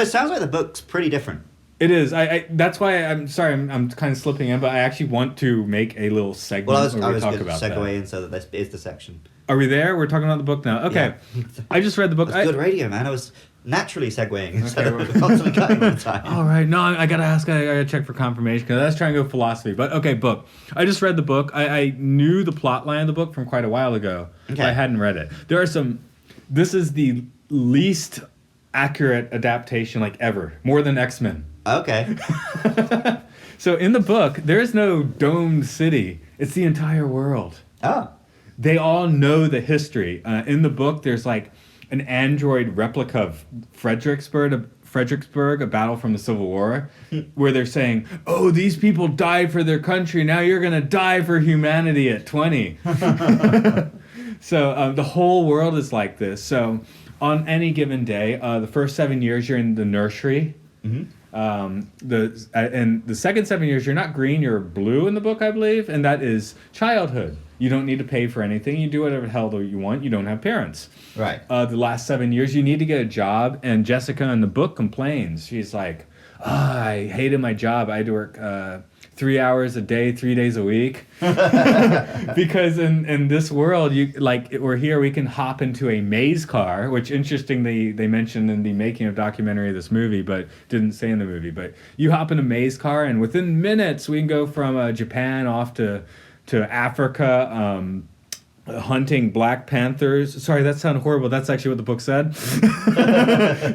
[SPEAKER 3] it sounds like the book's pretty different.
[SPEAKER 1] It is. That's why I'm sorry. I'm kind of slipping in, but I actually want to make a little segment
[SPEAKER 3] Well,
[SPEAKER 1] where
[SPEAKER 3] I
[SPEAKER 1] we
[SPEAKER 3] was
[SPEAKER 1] talk
[SPEAKER 3] going to
[SPEAKER 1] about
[SPEAKER 3] segue
[SPEAKER 1] that.
[SPEAKER 3] in so that this is the section.
[SPEAKER 1] Are we there? We're talking about the book now. Okay.
[SPEAKER 3] Yeah.
[SPEAKER 1] I just read the book.
[SPEAKER 3] That's good radio, man. I was naturally segueing instead
[SPEAKER 1] Okay,
[SPEAKER 3] of constantly cutting all the time.
[SPEAKER 1] All right. No, I gotta ask. I gotta check for confirmation because I was trying to go philosophy. But okay, book. I just read the book. I knew the plot line of the book from quite a while ago.
[SPEAKER 3] Okay.
[SPEAKER 1] But I hadn't read it. There are some. This is the least accurate adaptation like ever. More than X-Men.
[SPEAKER 3] Okay.
[SPEAKER 1] So in the book, there is no domed city. It's the entire world.
[SPEAKER 3] Oh.
[SPEAKER 1] They all know the history. In the book, there's like an android replica of Fredericksburg, a battle from the Civil War, where they're saying, "Oh, these people died for their country. Now you're gonna die for humanity at 20." So the whole world is like this. So on any given day, the first 7 years you're in the nursery.
[SPEAKER 3] Mm-hmm.
[SPEAKER 1] And the second 7 years you're not green, you're blue in the book, I believe, and that is childhood. You don't need to pay for anything. You do whatever the hell you want. You don't have parents.
[SPEAKER 3] Right.
[SPEAKER 1] The last 7 years, you need to get a job. And Jessica in the book complains. She's like, I hated my job. I had to work 3 hours a day, 3 days a week. Because in this world, we're here, we can hop into a maze car, which interestingly they mentioned in the making of documentary of this movie, but didn't say in the movie. But you hop in a maze car, and within minutes, we can go from Japan off to Africa, hunting black panthers. Sorry, that sounded horrible. That's actually what the book said.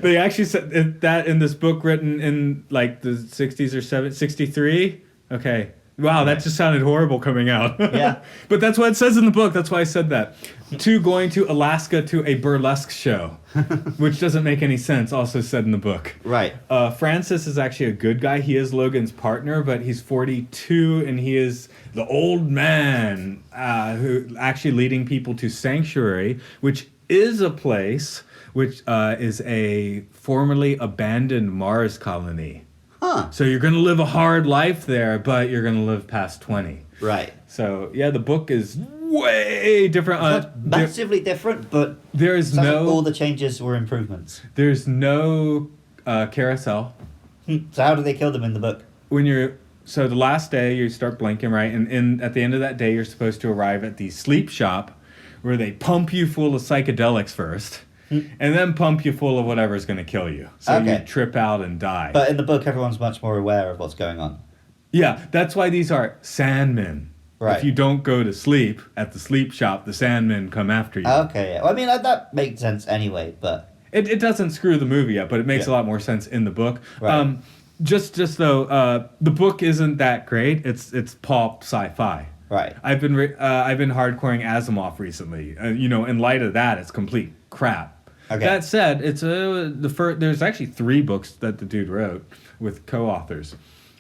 [SPEAKER 1] They actually said that in this book written in like the 60s or 63. Okay. Wow, that just sounded horrible coming out.
[SPEAKER 3] Yeah.
[SPEAKER 1] But that's what it says in the book. That's why I said that. Going to Alaska to a burlesque show, which doesn't make any sense, also said in the book.
[SPEAKER 3] Right.
[SPEAKER 1] Francis is actually a good guy. He is Logan's partner, but he's 42, and he is the old man who actually leading people to Sanctuary, which is a place which is a formerly abandoned Mars colony.
[SPEAKER 3] Huh.
[SPEAKER 1] So you're going to live a hard life there, but you're going to live past 20.
[SPEAKER 3] Right.
[SPEAKER 1] So, yeah, the book is way different.
[SPEAKER 3] Not massively different, but
[SPEAKER 1] there's
[SPEAKER 3] sounds
[SPEAKER 1] no...
[SPEAKER 3] like all the changes were improvements.
[SPEAKER 1] There's no carousel.
[SPEAKER 3] So how do they kill them in the book?
[SPEAKER 1] So the last day, you start blinking, right? And at the end of that day, you're supposed to arrive at the sleep shop where they pump you full of psychedelics first. And then pump you full of whatever's going to kill you. So you trip out and die.
[SPEAKER 3] But in the book, everyone's much more aware of what's going on.
[SPEAKER 1] Yeah, that's why these are Sandmen.
[SPEAKER 3] Right.
[SPEAKER 1] If you don't go to sleep at the sleep shop, the Sandmen come after you.
[SPEAKER 3] Okay, yeah. Well, I mean, that makes sense anyway, but...
[SPEAKER 1] It doesn't screw the movie up, but it makes a lot more sense in the book.
[SPEAKER 3] Right.
[SPEAKER 1] Just though, the book isn't that great. It's pulp sci-fi.
[SPEAKER 3] Right.
[SPEAKER 1] I've been hardcoring Asimov recently. In light of that, it's complete crap.
[SPEAKER 3] Okay.
[SPEAKER 1] That said, it's there's actually 3 books that the dude wrote with co-authors.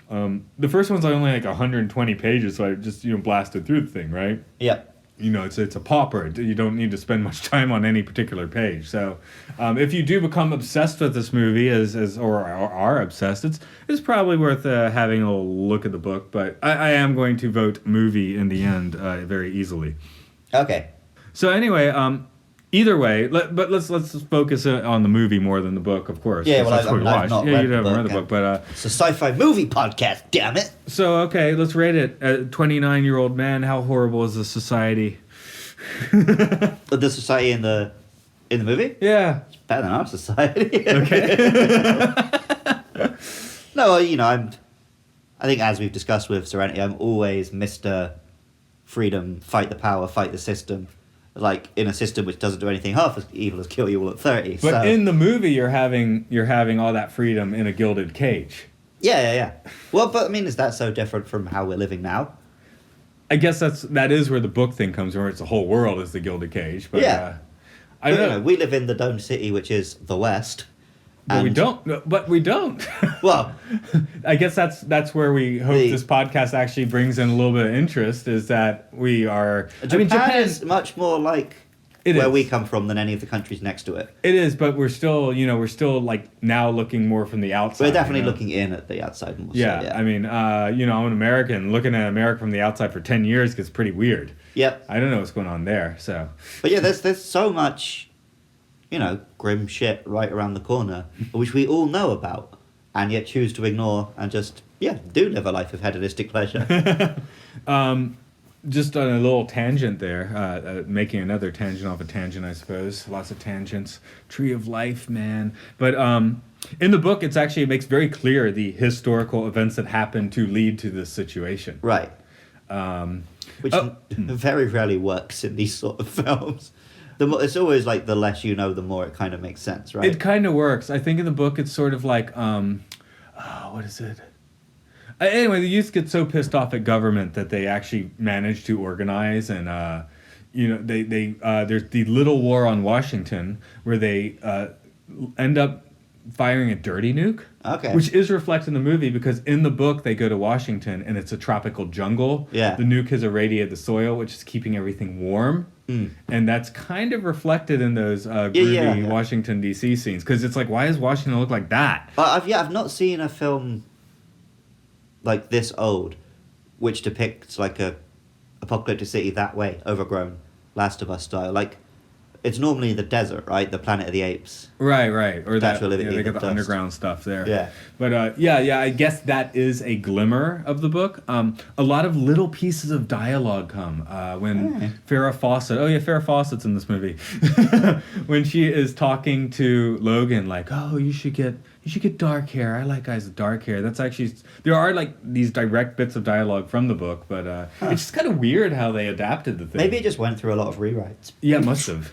[SPEAKER 1] The first one's only like 120 pages, so I just blasted through the thing, right?
[SPEAKER 3] Yep.
[SPEAKER 1] It's a pauper. You don't need to spend much time on any particular page. So, if you do become obsessed with this movie, or are obsessed, it's probably worth having a little look at the book. But I am going to vote movie in the end very easily.
[SPEAKER 3] Okay.
[SPEAKER 1] So anyway, Either way, but let's focus on the movie more than the book, of course.
[SPEAKER 3] Yeah,
[SPEAKER 1] 'cause
[SPEAKER 3] well,
[SPEAKER 1] that's what we
[SPEAKER 3] I've
[SPEAKER 1] watched.
[SPEAKER 3] not
[SPEAKER 1] Yeah,
[SPEAKER 3] read
[SPEAKER 1] you
[SPEAKER 3] the
[SPEAKER 1] haven't read
[SPEAKER 3] book,
[SPEAKER 1] the book, but
[SPEAKER 3] it's a sci-fi movie podcast. Damn it!
[SPEAKER 1] so okay, let's rate it. A 29-year-old man, how horrible is the society?
[SPEAKER 3] The society in the movie?
[SPEAKER 1] Yeah.
[SPEAKER 3] It's better than our society.
[SPEAKER 1] Okay.
[SPEAKER 3] No, well, you know, I think as we've discussed with Serenity, I'm always Mr. Freedom, fight the power, fight the system. Like in a system which doesn't do anything half as evil as kill you all at 30.
[SPEAKER 1] But
[SPEAKER 3] so.
[SPEAKER 1] in the movie, you're having all that freedom in a gilded cage.
[SPEAKER 3] Yeah. Well, but I mean, is that so different from how we're living now?
[SPEAKER 1] I guess that is where the book thing comes from, where it's the whole world is the gilded cage. But,
[SPEAKER 3] Yeah.
[SPEAKER 1] I don't know.
[SPEAKER 3] We live in the domed city, which is the West.
[SPEAKER 1] But we don't. But we don't.
[SPEAKER 3] Well,
[SPEAKER 1] I guess that's where we hope this podcast actually brings in a little bit of interest. Is that we are?
[SPEAKER 3] Japan is much more like where
[SPEAKER 1] is.
[SPEAKER 3] we come from than any of the countries next to it.
[SPEAKER 1] It is, but we're still like now looking more from the outside.
[SPEAKER 3] We're definitely looking in at the outside more.
[SPEAKER 1] Yeah,
[SPEAKER 3] so, yeah.
[SPEAKER 1] I mean, I'm an American. Looking at America from the outside for 10 years gets pretty weird.
[SPEAKER 3] Yep.
[SPEAKER 1] I don't know what's going on there. So.
[SPEAKER 3] But yeah, there's so much, grim shit right around the corner, which we all know about, and yet choose to ignore and just do live a life of hedonistic pleasure.
[SPEAKER 1] Just on a little tangent there, making another tangent off a tangent, I suppose. Lots of tangents. Tree of life, man. But in the book, it makes very clear the historical events that happened to lead to this situation.
[SPEAKER 3] Right. Which very rarely works in these sort of films. It's always like the less you know, the more it kind of makes sense, right?
[SPEAKER 1] It kind of works. I think in the book, it's sort of like, what is it? Anyway, the youth get so pissed off at government that they actually manage to organize, and there's the Little War on Washington where they end up firing a dirty nuke.
[SPEAKER 3] Okay.
[SPEAKER 1] Which is reflected in the movie because in the book they go to Washington and it's a tropical jungle.
[SPEAKER 3] Yeah.
[SPEAKER 1] The nuke has irradiated the soil, which is keeping everything warm. And that's kind of reflected in those groovy Washington D.C. scenes because it's like, why does Washington look like that?
[SPEAKER 3] I've not seen a film like this old, which depicts like a apocalyptic city that way, overgrown, Last of Us style. Like, it's normally the desert, right? The Planet of the Apes.
[SPEAKER 1] Right. Or that,
[SPEAKER 3] Living
[SPEAKER 1] they got the
[SPEAKER 3] dust.
[SPEAKER 1] underground stuff there.
[SPEAKER 3] Yeah.
[SPEAKER 1] But I guess that is a glimmer of the book. A lot of little pieces of dialogue come when Farrah Fawcett. Oh yeah, Farrah Fawcett's in this movie. When she is talking to Logan, like, oh, you should get dark hair. I like guys with dark hair. That's actually, there are like these direct bits of dialogue from the book, but it's just kind of weird how they adapted the thing.
[SPEAKER 3] Maybe it just went through a lot of rewrites.
[SPEAKER 1] Yeah, it must have.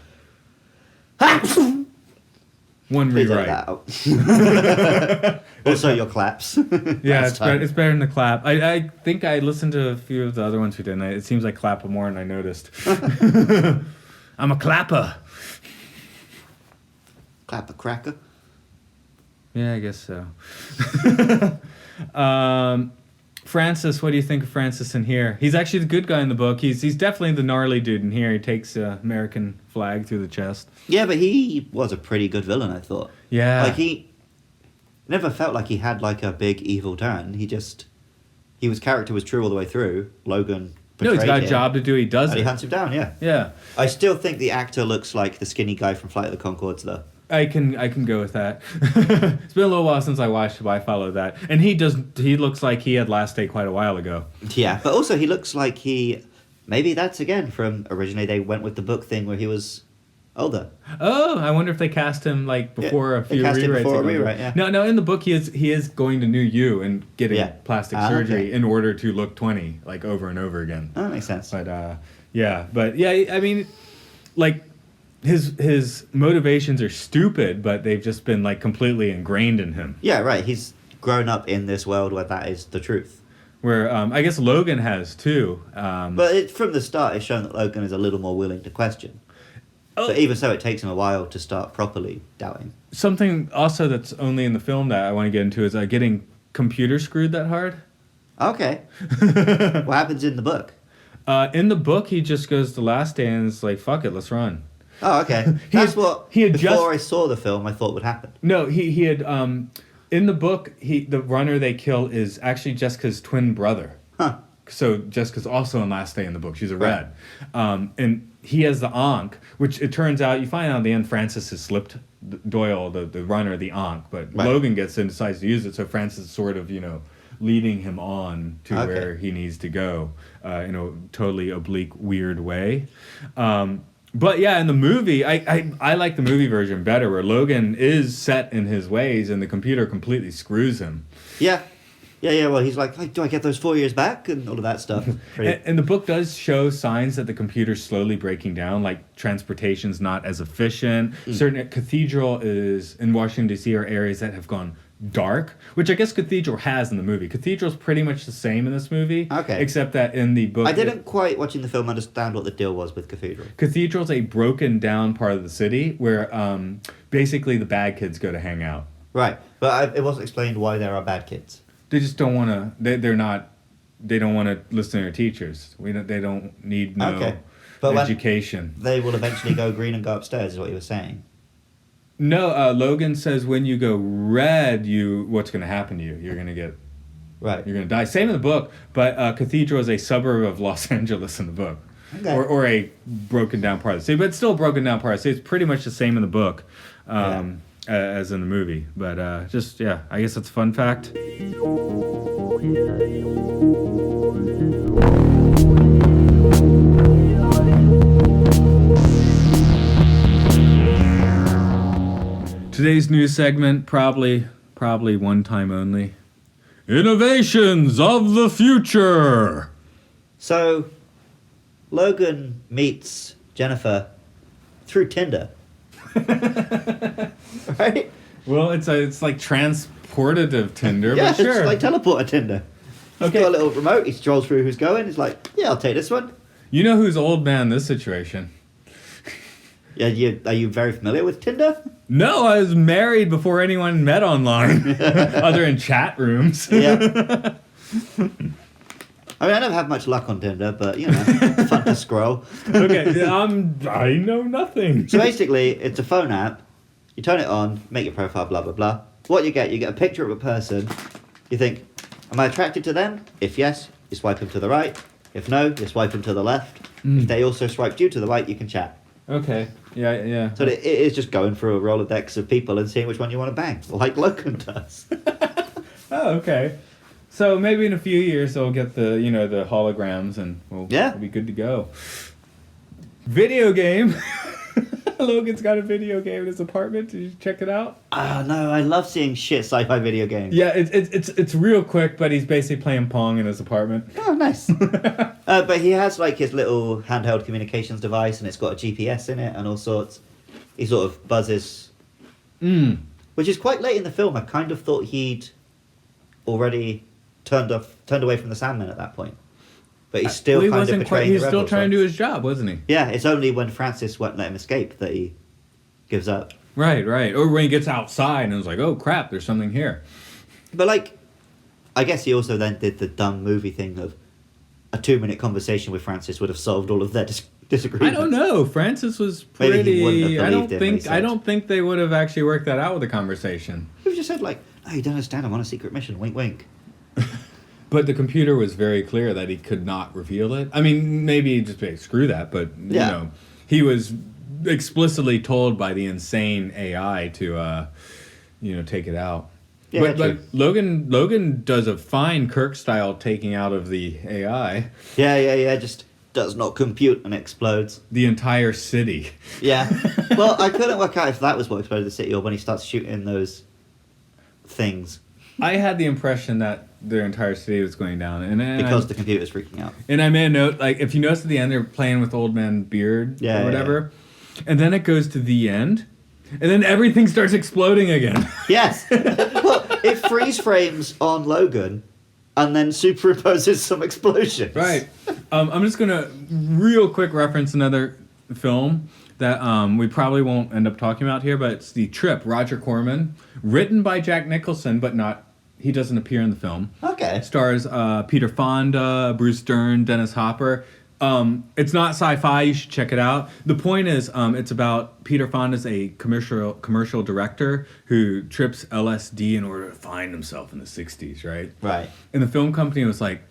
[SPEAKER 1] One
[SPEAKER 3] Please
[SPEAKER 1] rewrite.
[SPEAKER 3] edit that out. Also, your claps.
[SPEAKER 1] Yeah, it's better than the clap. I think I listened to a few of the other ones we did, and it seems like clap more, and I noticed. I'm a clapper.
[SPEAKER 3] Clapper cracker.
[SPEAKER 1] Yeah, I guess so. Francis, what do you think of Francis in here? He's actually the good guy in the book. He's definitely the gnarly dude in here. He takes American flag through the chest.
[SPEAKER 3] Yeah, but he was a pretty good villain, I thought.
[SPEAKER 1] Yeah.
[SPEAKER 3] Like, he never felt like he had, like, a big evil turn. His character was true all the way through. Logan
[SPEAKER 1] No, he's got
[SPEAKER 3] him,
[SPEAKER 1] a job to do. He does
[SPEAKER 3] and
[SPEAKER 1] it.
[SPEAKER 3] he hunts him down, yeah.
[SPEAKER 1] Yeah.
[SPEAKER 3] I still think the actor looks like the skinny guy from Flight of the Conchords, though.
[SPEAKER 1] I can go with that. It's been a little while since I watched it, but I follow that. And he looks like he had Last Day quite a while ago.
[SPEAKER 3] Yeah, but also he looks like maybe that's again from originally they went with the book thing where he was older.
[SPEAKER 1] Oh, I wonder if they cast him like before a few
[SPEAKER 3] they cast him
[SPEAKER 1] rewrites.
[SPEAKER 3] before a
[SPEAKER 1] ago.
[SPEAKER 3] rewrite, yeah.
[SPEAKER 1] No, in the book he is going to New U and getting plastic surgery
[SPEAKER 3] okay.
[SPEAKER 1] in order to look 20, like over and over again.
[SPEAKER 3] Oh, that makes sense.
[SPEAKER 1] But I mean, like his motivations are stupid, but they've just been like completely ingrained in him.
[SPEAKER 3] Yeah, right. He's grown up in this world where that is the truth.
[SPEAKER 1] Where I guess Logan has too.
[SPEAKER 3] But from the start, it's shown that Logan is a little more willing to question.
[SPEAKER 1] Oh.
[SPEAKER 3] But even so, it takes him a while to start properly doubting.
[SPEAKER 1] Something also that's only in the film that I want to get into is getting computer screwed that hard.
[SPEAKER 3] Okay. What happens in the book?
[SPEAKER 1] In the book, he just goes to Last Day and is like, "Fuck it, let's run."
[SPEAKER 3] Oh, okay. That's what before I saw the film I thought would happen.
[SPEAKER 1] No, he had in the book the runner they kill is actually Jessica's twin brother.
[SPEAKER 3] Huh.
[SPEAKER 1] So Jessica's also in Last Day in the book. She's a red. And he has the Ankh, which it turns out, you find out at the end, Francis has slipped Doyle, the runner, the Ankh, but
[SPEAKER 3] Right.
[SPEAKER 1] Logan gets in and decides to use it, so Francis is sort of, leading him on to where he needs to go in a totally oblique, weird way. But yeah, in the movie, I like the movie version better, where Logan is set in his ways and the computer completely screws him.
[SPEAKER 3] Yeah. Yeah, well, he's like, do I get those 4 years back? And all of that stuff.
[SPEAKER 1] And the book does show signs that the computer's slowly breaking down, like transportation's not as efficient. Certain cathedral is in Washington, D.C. are areas that have gone dark, which I guess Cathedral has in the movie. Cathedral's pretty much the same in this movie.
[SPEAKER 3] Okay.
[SPEAKER 1] Except that in the book...
[SPEAKER 3] I didn't quite, watching the film, understand what the deal was with Cathedral.
[SPEAKER 1] Cathedral's a broken down part of the city where basically the bad kids go to hang out.
[SPEAKER 3] Right, but it wasn't explained why there are bad kids.
[SPEAKER 1] They just don't want to... They don't want to listen to their teachers. They don't need education.
[SPEAKER 3] They will eventually go green and go upstairs, is what you were saying.
[SPEAKER 1] No, Logan says when you go red, what's going to happen to you? You're going to get...
[SPEAKER 3] Right.
[SPEAKER 1] You're going to die. Same in the book, but Cathedral is a suburb of Los Angeles in the book.
[SPEAKER 3] Okay.
[SPEAKER 1] Or a broken down part of the city. But it's still a broken down part of the city. It's pretty much the same in the book as in the movie. But I guess that's a fun fact. Today's news segment, probably one time only. Innovations of the future.
[SPEAKER 3] So, Logan meets Jennifer through Tinder. Right?
[SPEAKER 1] Well, it's like transportative Tinder,
[SPEAKER 3] Yeah,
[SPEAKER 1] but sure.
[SPEAKER 3] it's like teleporter Tinder. He's got a little remote, he strolls through who's going, he's like, yeah, I'll take this one.
[SPEAKER 1] You know who's old man in this situation?
[SPEAKER 3] Yeah, are you very familiar with Tinder?
[SPEAKER 1] No, I was married before anyone met online, other than chat rooms.
[SPEAKER 3] Yeah. I mean, I don't have much luck on Tinder, but, it's fun to scroll.
[SPEAKER 1] Okay, I know nothing.
[SPEAKER 3] So basically, it's a phone app. You turn it on, make your profile, blah, blah, blah. What you get a picture of a person. You think, am I attracted to them? If yes, you swipe them to the right. If no, you swipe them to the left. If they also swiped you to the right, you can chat.
[SPEAKER 1] Okay, yeah.
[SPEAKER 3] So it is just going through a Rolodex of people and seeing which one you want to bang, like Logan does.
[SPEAKER 1] Oh, okay. So maybe in a few years they'll get the the holograms and we'll be good to go. Video game. Logan's got a video game in his apartment. Did you check it out?
[SPEAKER 3] No, I love seeing shit sci-fi video games.
[SPEAKER 1] Yeah, it's real quick, but he's basically playing Pong in his apartment.
[SPEAKER 3] Oh, nice. But he has like his little handheld communications device, and it's got a GPS in it and all sorts. He sort of buzzes, which is quite late in the film. I kind of thought he'd already turned away from the Sandman at that point, but he's still kind of betraying the
[SPEAKER 1] He's still
[SPEAKER 3] rebels,
[SPEAKER 1] trying
[SPEAKER 3] right?
[SPEAKER 1] to do his job, wasn't he?
[SPEAKER 3] Yeah, it's only when Francis won't let him escape that he gives up.
[SPEAKER 1] Right. Or when he gets outside and it's like, oh crap, there's something here.
[SPEAKER 3] But like, I guess he also then did the dumb movie thing of a 2-minute conversation with Francis would have solved all of their disagreements.
[SPEAKER 1] I don't know. Francis was
[SPEAKER 3] Maybe
[SPEAKER 1] pretty.
[SPEAKER 3] he wouldn't have believed him when he said.
[SPEAKER 1] I don't think they would have actually worked that out with the conversation.
[SPEAKER 3] We've just said like, no, you don't understand. I'm on a secret mission. Wink, wink.
[SPEAKER 1] But the computer was very clear that he could not reveal it. I mean, maybe he'd just be screw that, but he was explicitly told by the insane AI to take it out.
[SPEAKER 3] Yeah,
[SPEAKER 1] but Logan does a fine Kirk style taking out of the AI.
[SPEAKER 3] Yeah. Just does not compute and explodes.
[SPEAKER 1] The entire city.
[SPEAKER 3] Yeah. Well, I couldn't work out if that was what exploded the city or when he starts shooting those things.
[SPEAKER 1] I had the impression that their entire city was going down,
[SPEAKER 3] Because the computer's freaking out.
[SPEAKER 1] And I made a note, like, if you notice at the end, they're playing with Old Man Beard or whatever, and then it goes to the end, and then everything starts exploding again.
[SPEAKER 3] Yes. Well, it freeze frames on Logan, and then superimposes some explosions.
[SPEAKER 1] Right. I'm just gonna real quick reference another film that we probably won't end up talking about here, but it's The Trip, Roger Corman, written by Jack Nicholson, but he doesn't appear in the film.
[SPEAKER 3] Okay.
[SPEAKER 1] Stars Peter Fonda, Bruce Dern, Dennis Hopper. It's not sci-fi. You should check it out. The point is, it's about Peter Fonda's a commercial director who trips LSD in order to find himself in the 60s, right?
[SPEAKER 3] Right.
[SPEAKER 1] And the film company was like,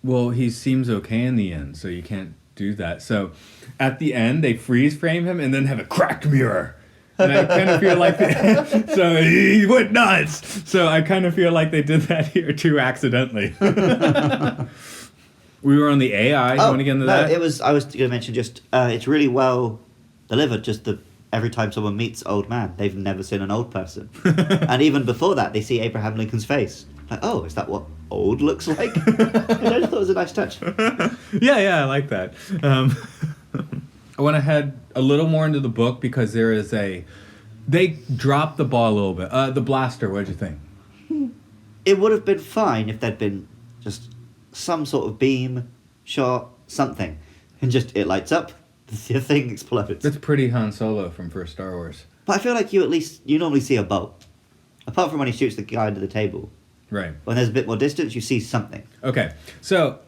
[SPEAKER 1] well, he seems okay in the end, so you can't do that. So at the end, they freeze frame him and then have a cracked mirror. And I kind of feel like so he went nuts. So I kind of feel like they did that here too accidentally. We were on the AI. You want to get into that?
[SPEAKER 3] I was going to mention just it's really well delivered. Just every time someone meets old man, they've never seen an old person, and even before that, they see Abraham Lincoln's face. Like, oh, is that what old looks like? I just thought it was a nice touch.
[SPEAKER 1] Yeah, I like that. I went ahead a little more into the book because they dropped the ball a little bit. The blaster, what'd you think?
[SPEAKER 3] It would have been fine if there'd been just some sort of beam, shot, something, and just it lights up, the thing explodes.
[SPEAKER 1] That's pretty Han Solo from first Star Wars.
[SPEAKER 3] But I feel like you normally see a bolt. Apart from when he shoots the guy under the table.
[SPEAKER 1] Right.
[SPEAKER 3] When there's a bit more distance, you see something.
[SPEAKER 1] Okay, so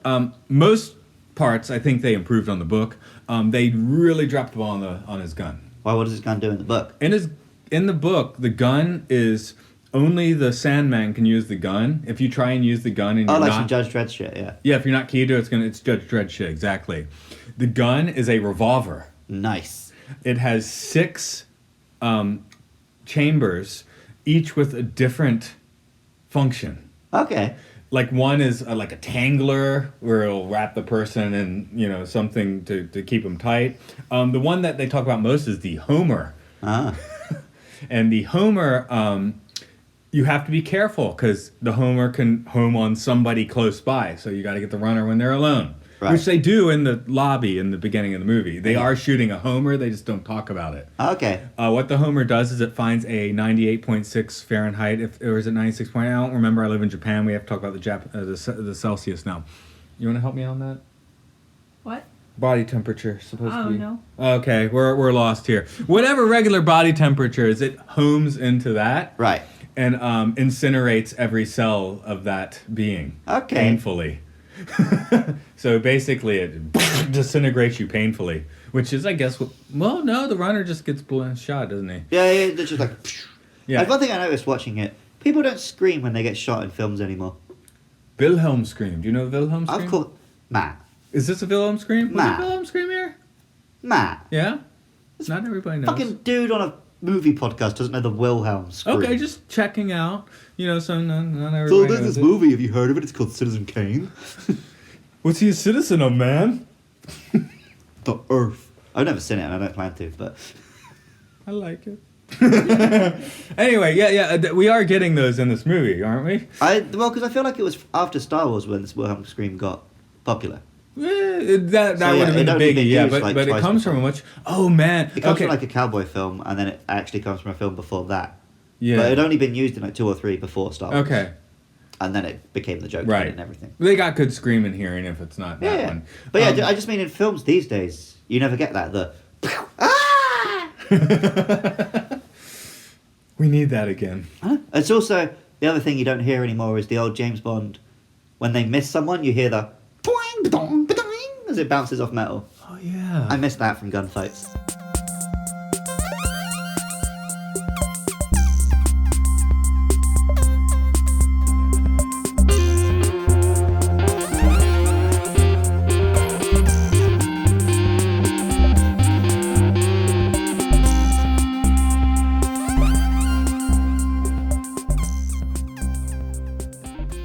[SPEAKER 1] most parts I think they improved on the book. They really dropped the ball on his gun.
[SPEAKER 3] Why? What does his gun do in the book?
[SPEAKER 1] In the book, the gun is only the Sandman can use the gun. If you try and use the gun and you're
[SPEAKER 3] like
[SPEAKER 1] not,
[SPEAKER 3] some Judge Dredd shit, yeah.
[SPEAKER 1] Yeah, if you're not keyed to it, it's Judge Dredd shit, exactly. The gun is a revolver.
[SPEAKER 3] Nice.
[SPEAKER 1] It has 6 chambers, each with a different function.
[SPEAKER 3] Okay.
[SPEAKER 1] Like one is like a tangler where it'll wrap the person in something to keep them tight. The one that they talk about most is the Homer.
[SPEAKER 3] Ah.
[SPEAKER 1] And the Homer, you have to be careful because the Homer can home on somebody close by. So you got to get the runner when they're alone. Right. Which they do in the lobby in the beginning of the movie. They are shooting a Homer, they just don't talk about it.
[SPEAKER 3] Okay.
[SPEAKER 1] What the Homer does is it finds a 98.6 Fahrenheit, or is it 96 point? I don't remember. I live in Japan. We have to talk about the Celsius now. You want to help me on that?
[SPEAKER 4] What?
[SPEAKER 1] Body temperature supposed to be.
[SPEAKER 4] No.
[SPEAKER 1] Okay, we're lost here. Whatever regular body temperature is, it homes into that.
[SPEAKER 3] Right.
[SPEAKER 1] And incinerates every cell of that being.
[SPEAKER 3] Okay.
[SPEAKER 1] Painfully. So basically it disintegrates you painfully, which is, I guess, the runner just gets shot, doesn't he?
[SPEAKER 3] Yeah, it's just like...
[SPEAKER 1] Yeah.
[SPEAKER 3] Like, one thing I noticed watching it, people don't scream when they get shot in films anymore.
[SPEAKER 1] Wilhelm scream. Do you know the Wilhelm scream?
[SPEAKER 3] Of course. Matt.
[SPEAKER 1] Is this a Wilhelm scream?
[SPEAKER 3] Matt.
[SPEAKER 1] Was it Wilhelm scream here?
[SPEAKER 3] Matt.
[SPEAKER 1] Yeah? Not everybody knows.
[SPEAKER 3] Fucking dude on a movie podcast doesn't know the Wilhelm scream.
[SPEAKER 1] Okay, just checking out. So not everybody
[SPEAKER 3] So there's
[SPEAKER 1] knows
[SPEAKER 3] this
[SPEAKER 1] it.
[SPEAKER 3] movie, have you heard of it? It's called Citizen Kane.
[SPEAKER 1] What's he a citizen of, man?
[SPEAKER 3] The Earth. I've never seen it and I don't plan to, but...
[SPEAKER 1] I like it. Anyway, yeah, we are getting those in this movie, aren't we?
[SPEAKER 3] Because I feel like it was after Star Wars when this Wilhelm scream got popular.
[SPEAKER 1] That would have been a biggie, yeah, but it comes from a much... Oh, man.
[SPEAKER 3] It comes from like a cowboy film, and then it actually comes from a film before that.
[SPEAKER 1] Yeah.
[SPEAKER 3] But it had only been used in like 2 or 3 before Star Wars.
[SPEAKER 1] Okay.
[SPEAKER 3] And then it became the joke
[SPEAKER 1] right.
[SPEAKER 3] and everything.
[SPEAKER 1] They got good screaming hearing if it's not that one.
[SPEAKER 3] But yeah, I just mean in films these days, you never get that. The...
[SPEAKER 1] We need that again.
[SPEAKER 3] Huh? It's also, the other thing you don't hear anymore is the old James Bond. When they miss someone, you hear the... Boing, ba-dong, ba-dong, as it bounces off metal.
[SPEAKER 1] Oh, yeah.
[SPEAKER 3] I miss that from gunfights.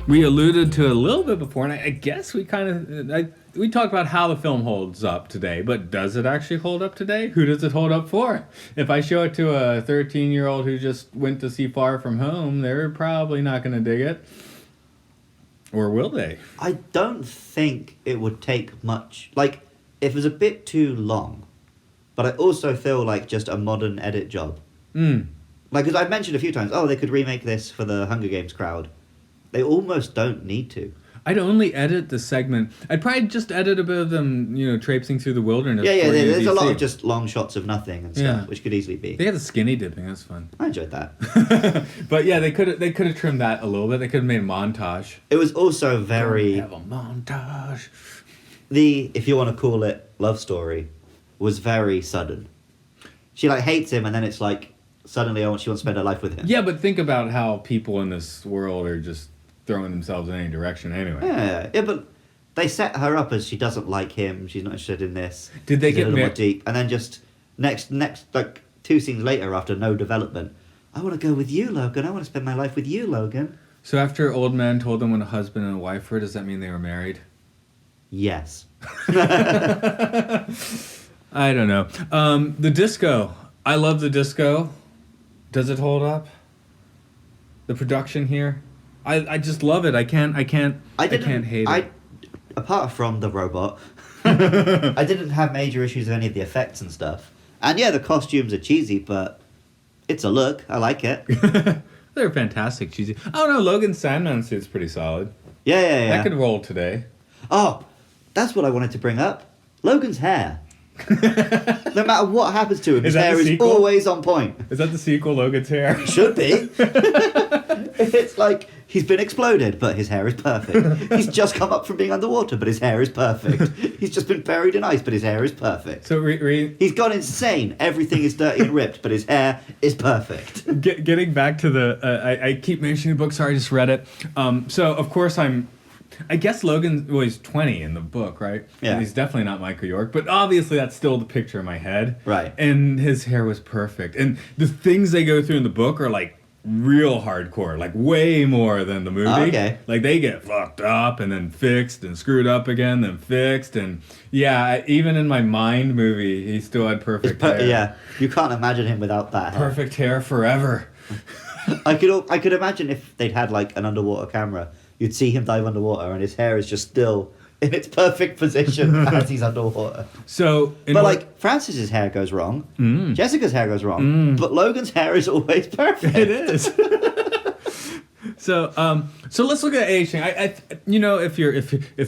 [SPEAKER 1] We alluded to it a little bit before, and I guess we we talked about how the film holds up today, but does it actually hold up today? Who does it hold up for? If I show it to a 13-year-old who just went to see Far From Home, they're probably not going to dig it. Or will they?
[SPEAKER 3] I don't think it would take much. Like, if it was a bit too long, but I also feel like just a modern edit job.
[SPEAKER 1] Mm.
[SPEAKER 3] Like, because I've mentioned a few times, they could remake this for the Hunger Games crowd. They almost don't need to.
[SPEAKER 1] I'd only edit the segment. I'd probably just edit a bit of them, traipsing through the wilderness.
[SPEAKER 3] Yeah, there's a lot of just long shots of nothing and stuff, which could easily be.
[SPEAKER 1] They had the skinny dipping. That's fun.
[SPEAKER 3] I enjoyed that.
[SPEAKER 1] But yeah, they could have trimmed that a little bit. They could have made a montage.
[SPEAKER 3] It was also very...
[SPEAKER 1] Have a montage.
[SPEAKER 3] The, if you want to call it, love story was very sudden. She hates him, and then it's suddenly she wants to spend her life with him.
[SPEAKER 1] Yeah, but think about how people in this world are just throwing themselves in any direction anyway.
[SPEAKER 3] Yeah, but they set her up as she doesn't like him. She's not interested in this.
[SPEAKER 1] Did they
[SPEAKER 3] She's a
[SPEAKER 1] get
[SPEAKER 3] little more
[SPEAKER 1] mar-
[SPEAKER 3] deep? And then just next like 2 scenes later, after no development, I want to go with you, Logan. I want to spend my life with you, Logan.
[SPEAKER 1] So after old man told them what a husband and a wife were, does that mean they were married?
[SPEAKER 3] Yes.
[SPEAKER 1] I don't know. The disco. I love the disco. Does it hold up? The production here? I just love it. I can't hate it.
[SPEAKER 3] Apart from the robot, I didn't have major issues with any of the effects and stuff. And yeah, the costumes are cheesy, but it's a look. I like it.
[SPEAKER 1] They're fantastic, cheesy. I don't know, Logan's Sandman suit's pretty solid.
[SPEAKER 3] Yeah.
[SPEAKER 1] That could roll today.
[SPEAKER 3] Oh, that's what I wanted to bring up. Logan's hair. No matter what happens to him, his hair is always on point.
[SPEAKER 1] Is that the sequel, Logan's hair?
[SPEAKER 3] Should be. It's like he's been exploded, but his hair is perfect. He's just come up from being underwater, but his hair is perfect. He's just been buried in ice, but his hair is perfect.
[SPEAKER 1] So
[SPEAKER 3] he's gone insane. Everything is dirty and ripped, but his hair is perfect.
[SPEAKER 1] Getting back to the, I keep mentioning the book. Sorry, I just read it. So of course I guess Logan was 20 in the book, right?
[SPEAKER 3] Yeah.
[SPEAKER 1] And he's definitely not Michael York, but obviously that's still the picture in my head.
[SPEAKER 3] Right.
[SPEAKER 1] And his hair was perfect. And the things they go through in the book are like real hardcore, like way more than the movie.
[SPEAKER 3] Okay.
[SPEAKER 1] Like they get fucked up and then fixed and screwed up again, then fixed. And yeah, even in my mind movie, he still had perfect hair.
[SPEAKER 3] Yeah, you can't imagine him without that hair.
[SPEAKER 1] Perfect hair forever.
[SPEAKER 3] I could imagine if they'd had like an underwater camera, you'd see him dive underwater and his hair is just still in its perfect position as he's underwater.
[SPEAKER 1] So,
[SPEAKER 3] like Francis's hair goes wrong, Jessica's hair goes wrong, but Logan's hair is always perfect.
[SPEAKER 1] It is. So let's look at aging. If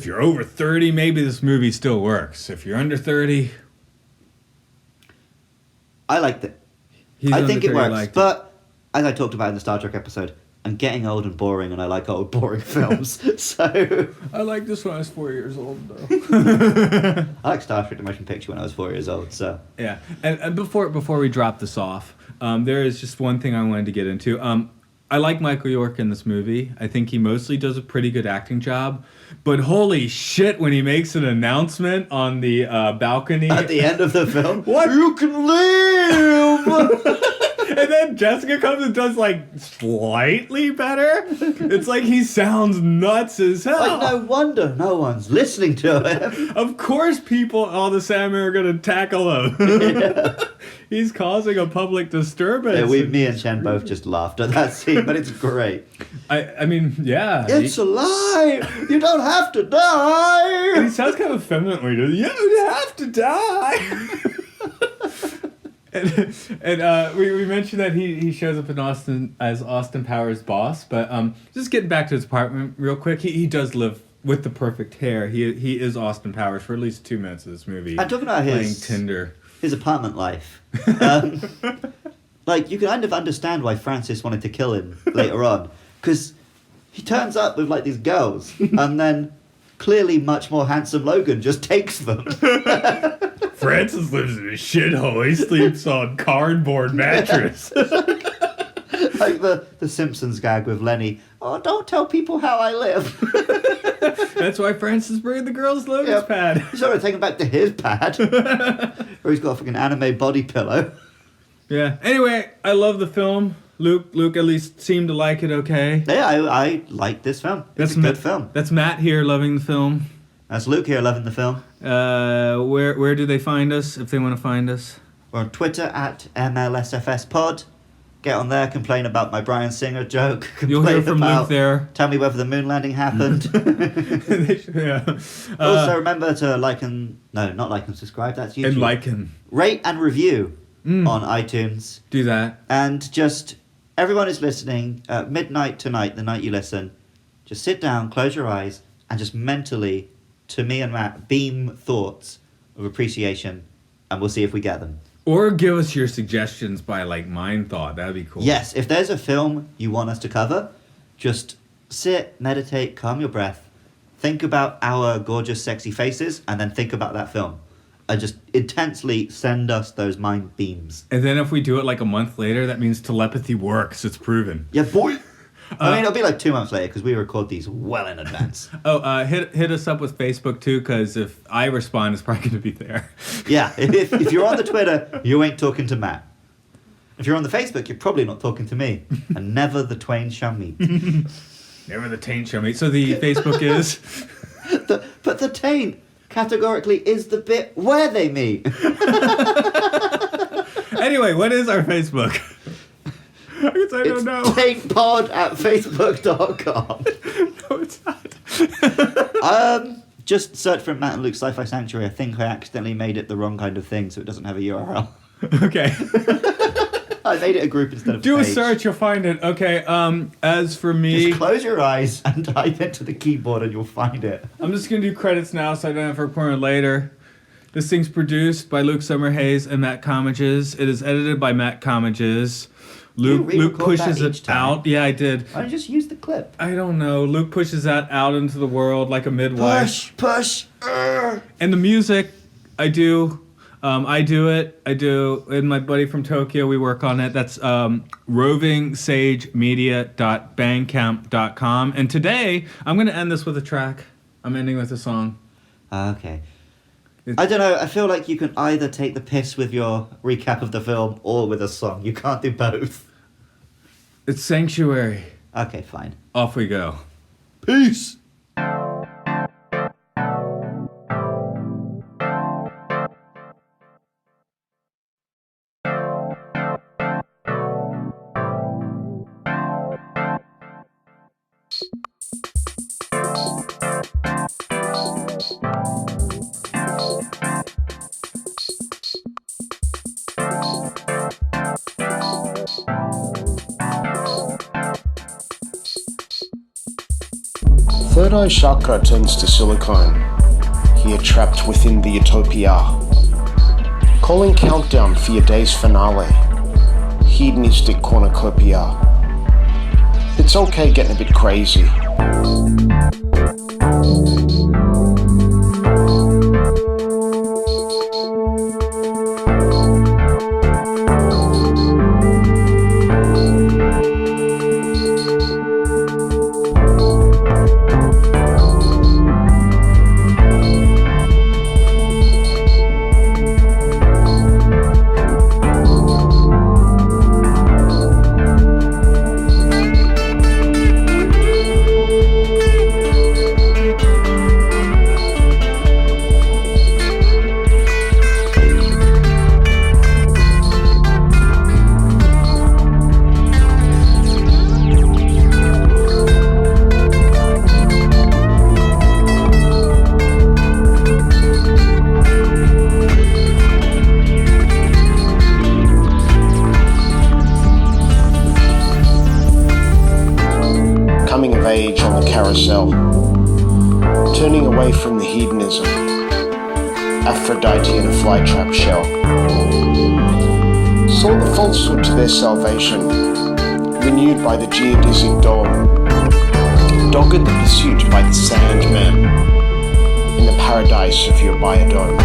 [SPEAKER 1] you're over 30, maybe this movie still works. If you're under 30,
[SPEAKER 3] I liked it. I think it works, but as I talked about in the Star Trek episode, I'm getting old and boring, and I like old, boring films. So
[SPEAKER 1] I like this when I was 4 years old, though.
[SPEAKER 3] I like Star Trek: The Motion Picture when I was 4 years old. So
[SPEAKER 1] yeah, and before we drop this off, there is just one thing I wanted to get into. I like Michael York in this movie. I think he mostly does a pretty good acting job. But holy shit, when he makes an announcement on the balcony
[SPEAKER 3] at the end of the film,
[SPEAKER 1] what?
[SPEAKER 3] You can live.
[SPEAKER 1] And then Jessica comes and does like slightly better. It's like he sounds nuts as hell.
[SPEAKER 3] Like no wonder no one's listening to him.
[SPEAKER 1] Of course, all the Salmon are gonna tackle him. Yeah. He's causing a public disturbance.
[SPEAKER 3] Yeah, me and Chen both just laughed at that scene, but it's great.
[SPEAKER 1] I mean, yeah.
[SPEAKER 3] It's a lie. You don't have to die.
[SPEAKER 1] And he sounds kind of feminine when he does. You don't have to die. And we mentioned that he shows up in Austin as Austin Powers' boss, but just getting back to his apartment real quick, he does live with the perfect hair. He is Austin Powers for at least 2 minutes of this movie.
[SPEAKER 3] I'm talking about
[SPEAKER 1] playing Tinder.
[SPEAKER 3] His apartment life. Like you can kind of understand why Francis wanted to kill him later on, because he turns up with like these girls, and then clearly much more handsome Logan just takes them.
[SPEAKER 1] Francis lives in a shithole. He sleeps on cardboard mattress.
[SPEAKER 3] Like the Simpsons gag with Lenny. Oh, don't tell people how I live.
[SPEAKER 1] That's why Francis bringing the girls Logan's pad.
[SPEAKER 3] He's already taken back to his pad. Where he's got a fucking anime body pillow.
[SPEAKER 1] Yeah. Anyway, I love the film. Luke at least seemed to like it okay.
[SPEAKER 3] Yeah, I like this film. It's a good film.
[SPEAKER 1] That's Matt here loving the film.
[SPEAKER 3] That's Luke here loving the film.
[SPEAKER 1] Where do they find us if they want to find us?
[SPEAKER 3] We're on Twitter at MLSFS3. Get on there, complain about my Bryan Singer joke.
[SPEAKER 1] You'll hear from Luke there.
[SPEAKER 3] Tell me whether the moon landing happened.
[SPEAKER 1] Yeah.
[SPEAKER 3] Also, remember to not like and subscribe. That's YouTube.
[SPEAKER 1] And like him.
[SPEAKER 3] Rate and review on iTunes.
[SPEAKER 1] Do that.
[SPEAKER 3] And just everyone is listening at midnight tonight, the night you listen. Just sit down, close your eyes, and just mentally, to me and Matt, beam thoughts of appreciation, and we'll see if we get them.
[SPEAKER 1] Or give us your suggestions by like mind thought. That'd be cool.
[SPEAKER 3] Yes, if there's a film you want us to cover, just sit, meditate, calm your breath, think about our gorgeous, sexy faces, and then think about that film. And just intensely send us those mind beams.
[SPEAKER 1] And then if we do it like a month later, that means telepathy works. It's proven.
[SPEAKER 3] Yeah, boy. I mean, it'll be like 2 months later because we record these well in advance.
[SPEAKER 1] Hit us up with Facebook too, because if I respond, it's probably going to be there.
[SPEAKER 3] Yeah, if you're on the Twitter, you ain't talking to Matt. If you're on the Facebook, you're probably not talking to me. And never the twain shall meet.
[SPEAKER 1] Never the taint shall meet. So the Facebook is...
[SPEAKER 3] But the taint, categorically, is the bit where they meet.
[SPEAKER 1] Anyway, what is our Facebook? I guess I don't know.
[SPEAKER 3] taintpod@facebook.com.
[SPEAKER 1] No, it's not.
[SPEAKER 3] Just search for Matt and Luke's Sci-Fi Sanctuary. I think I accidentally made it the wrong kind of thing, so it doesn't have a URL.
[SPEAKER 1] Okay.
[SPEAKER 3] I made it a group instead of a
[SPEAKER 1] Do a
[SPEAKER 3] page.
[SPEAKER 1] search, you'll find it. Okay, as for me...
[SPEAKER 3] Just close your eyes and type into the keyboard and you'll find it.
[SPEAKER 1] I'm just going to do credits now so I don't have to report it later. This thing's produced by Luke Summerhays and Matt Commages. It is edited by Matt Commages. Luke pushes it out. Yeah, I did.
[SPEAKER 3] Why don't you just use the clip?
[SPEAKER 1] I don't know. Luke pushes that out into the world like a midwife.
[SPEAKER 3] Push.
[SPEAKER 1] And the music, I do. I do it. And my buddy from Tokyo, we work on it. That's rovingsagemedia.bandcamp.com. And today, I'm going to end this with a track. I'm ending with a song.
[SPEAKER 3] Okay. I don't know. I feel like you can either take the piss with your recap of the film or with a song. You can't do both.
[SPEAKER 1] It's Sanctuary.
[SPEAKER 3] Okay, fine.
[SPEAKER 1] Off we go.
[SPEAKER 3] Peace.
[SPEAKER 2] Third eye chakra turns to silicone, here trapped within the utopia. Calling countdown for your day's finale, hedonistic cornucopia. It's okay getting a bit crazy. Age on the carousel, turning away from the hedonism, Aphrodite in a flytrap shell. Saw the falsehood to their salvation, renewed by the geodesic dawn, dogged the pursuit by the Sandman, in the paradise of your biodome.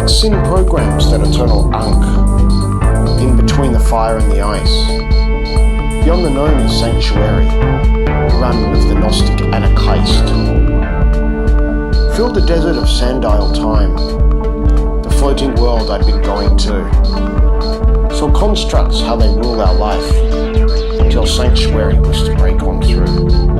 [SPEAKER 2] Sin programs that eternal unk, in between the fire and the ice. Beyond the known is sanctuary, run of the Gnostic anarchist. Fill the desert of sandile time, the
[SPEAKER 4] floating world I'd been going to. Saw constructs how they rule our life, until sanctuary was to break on through.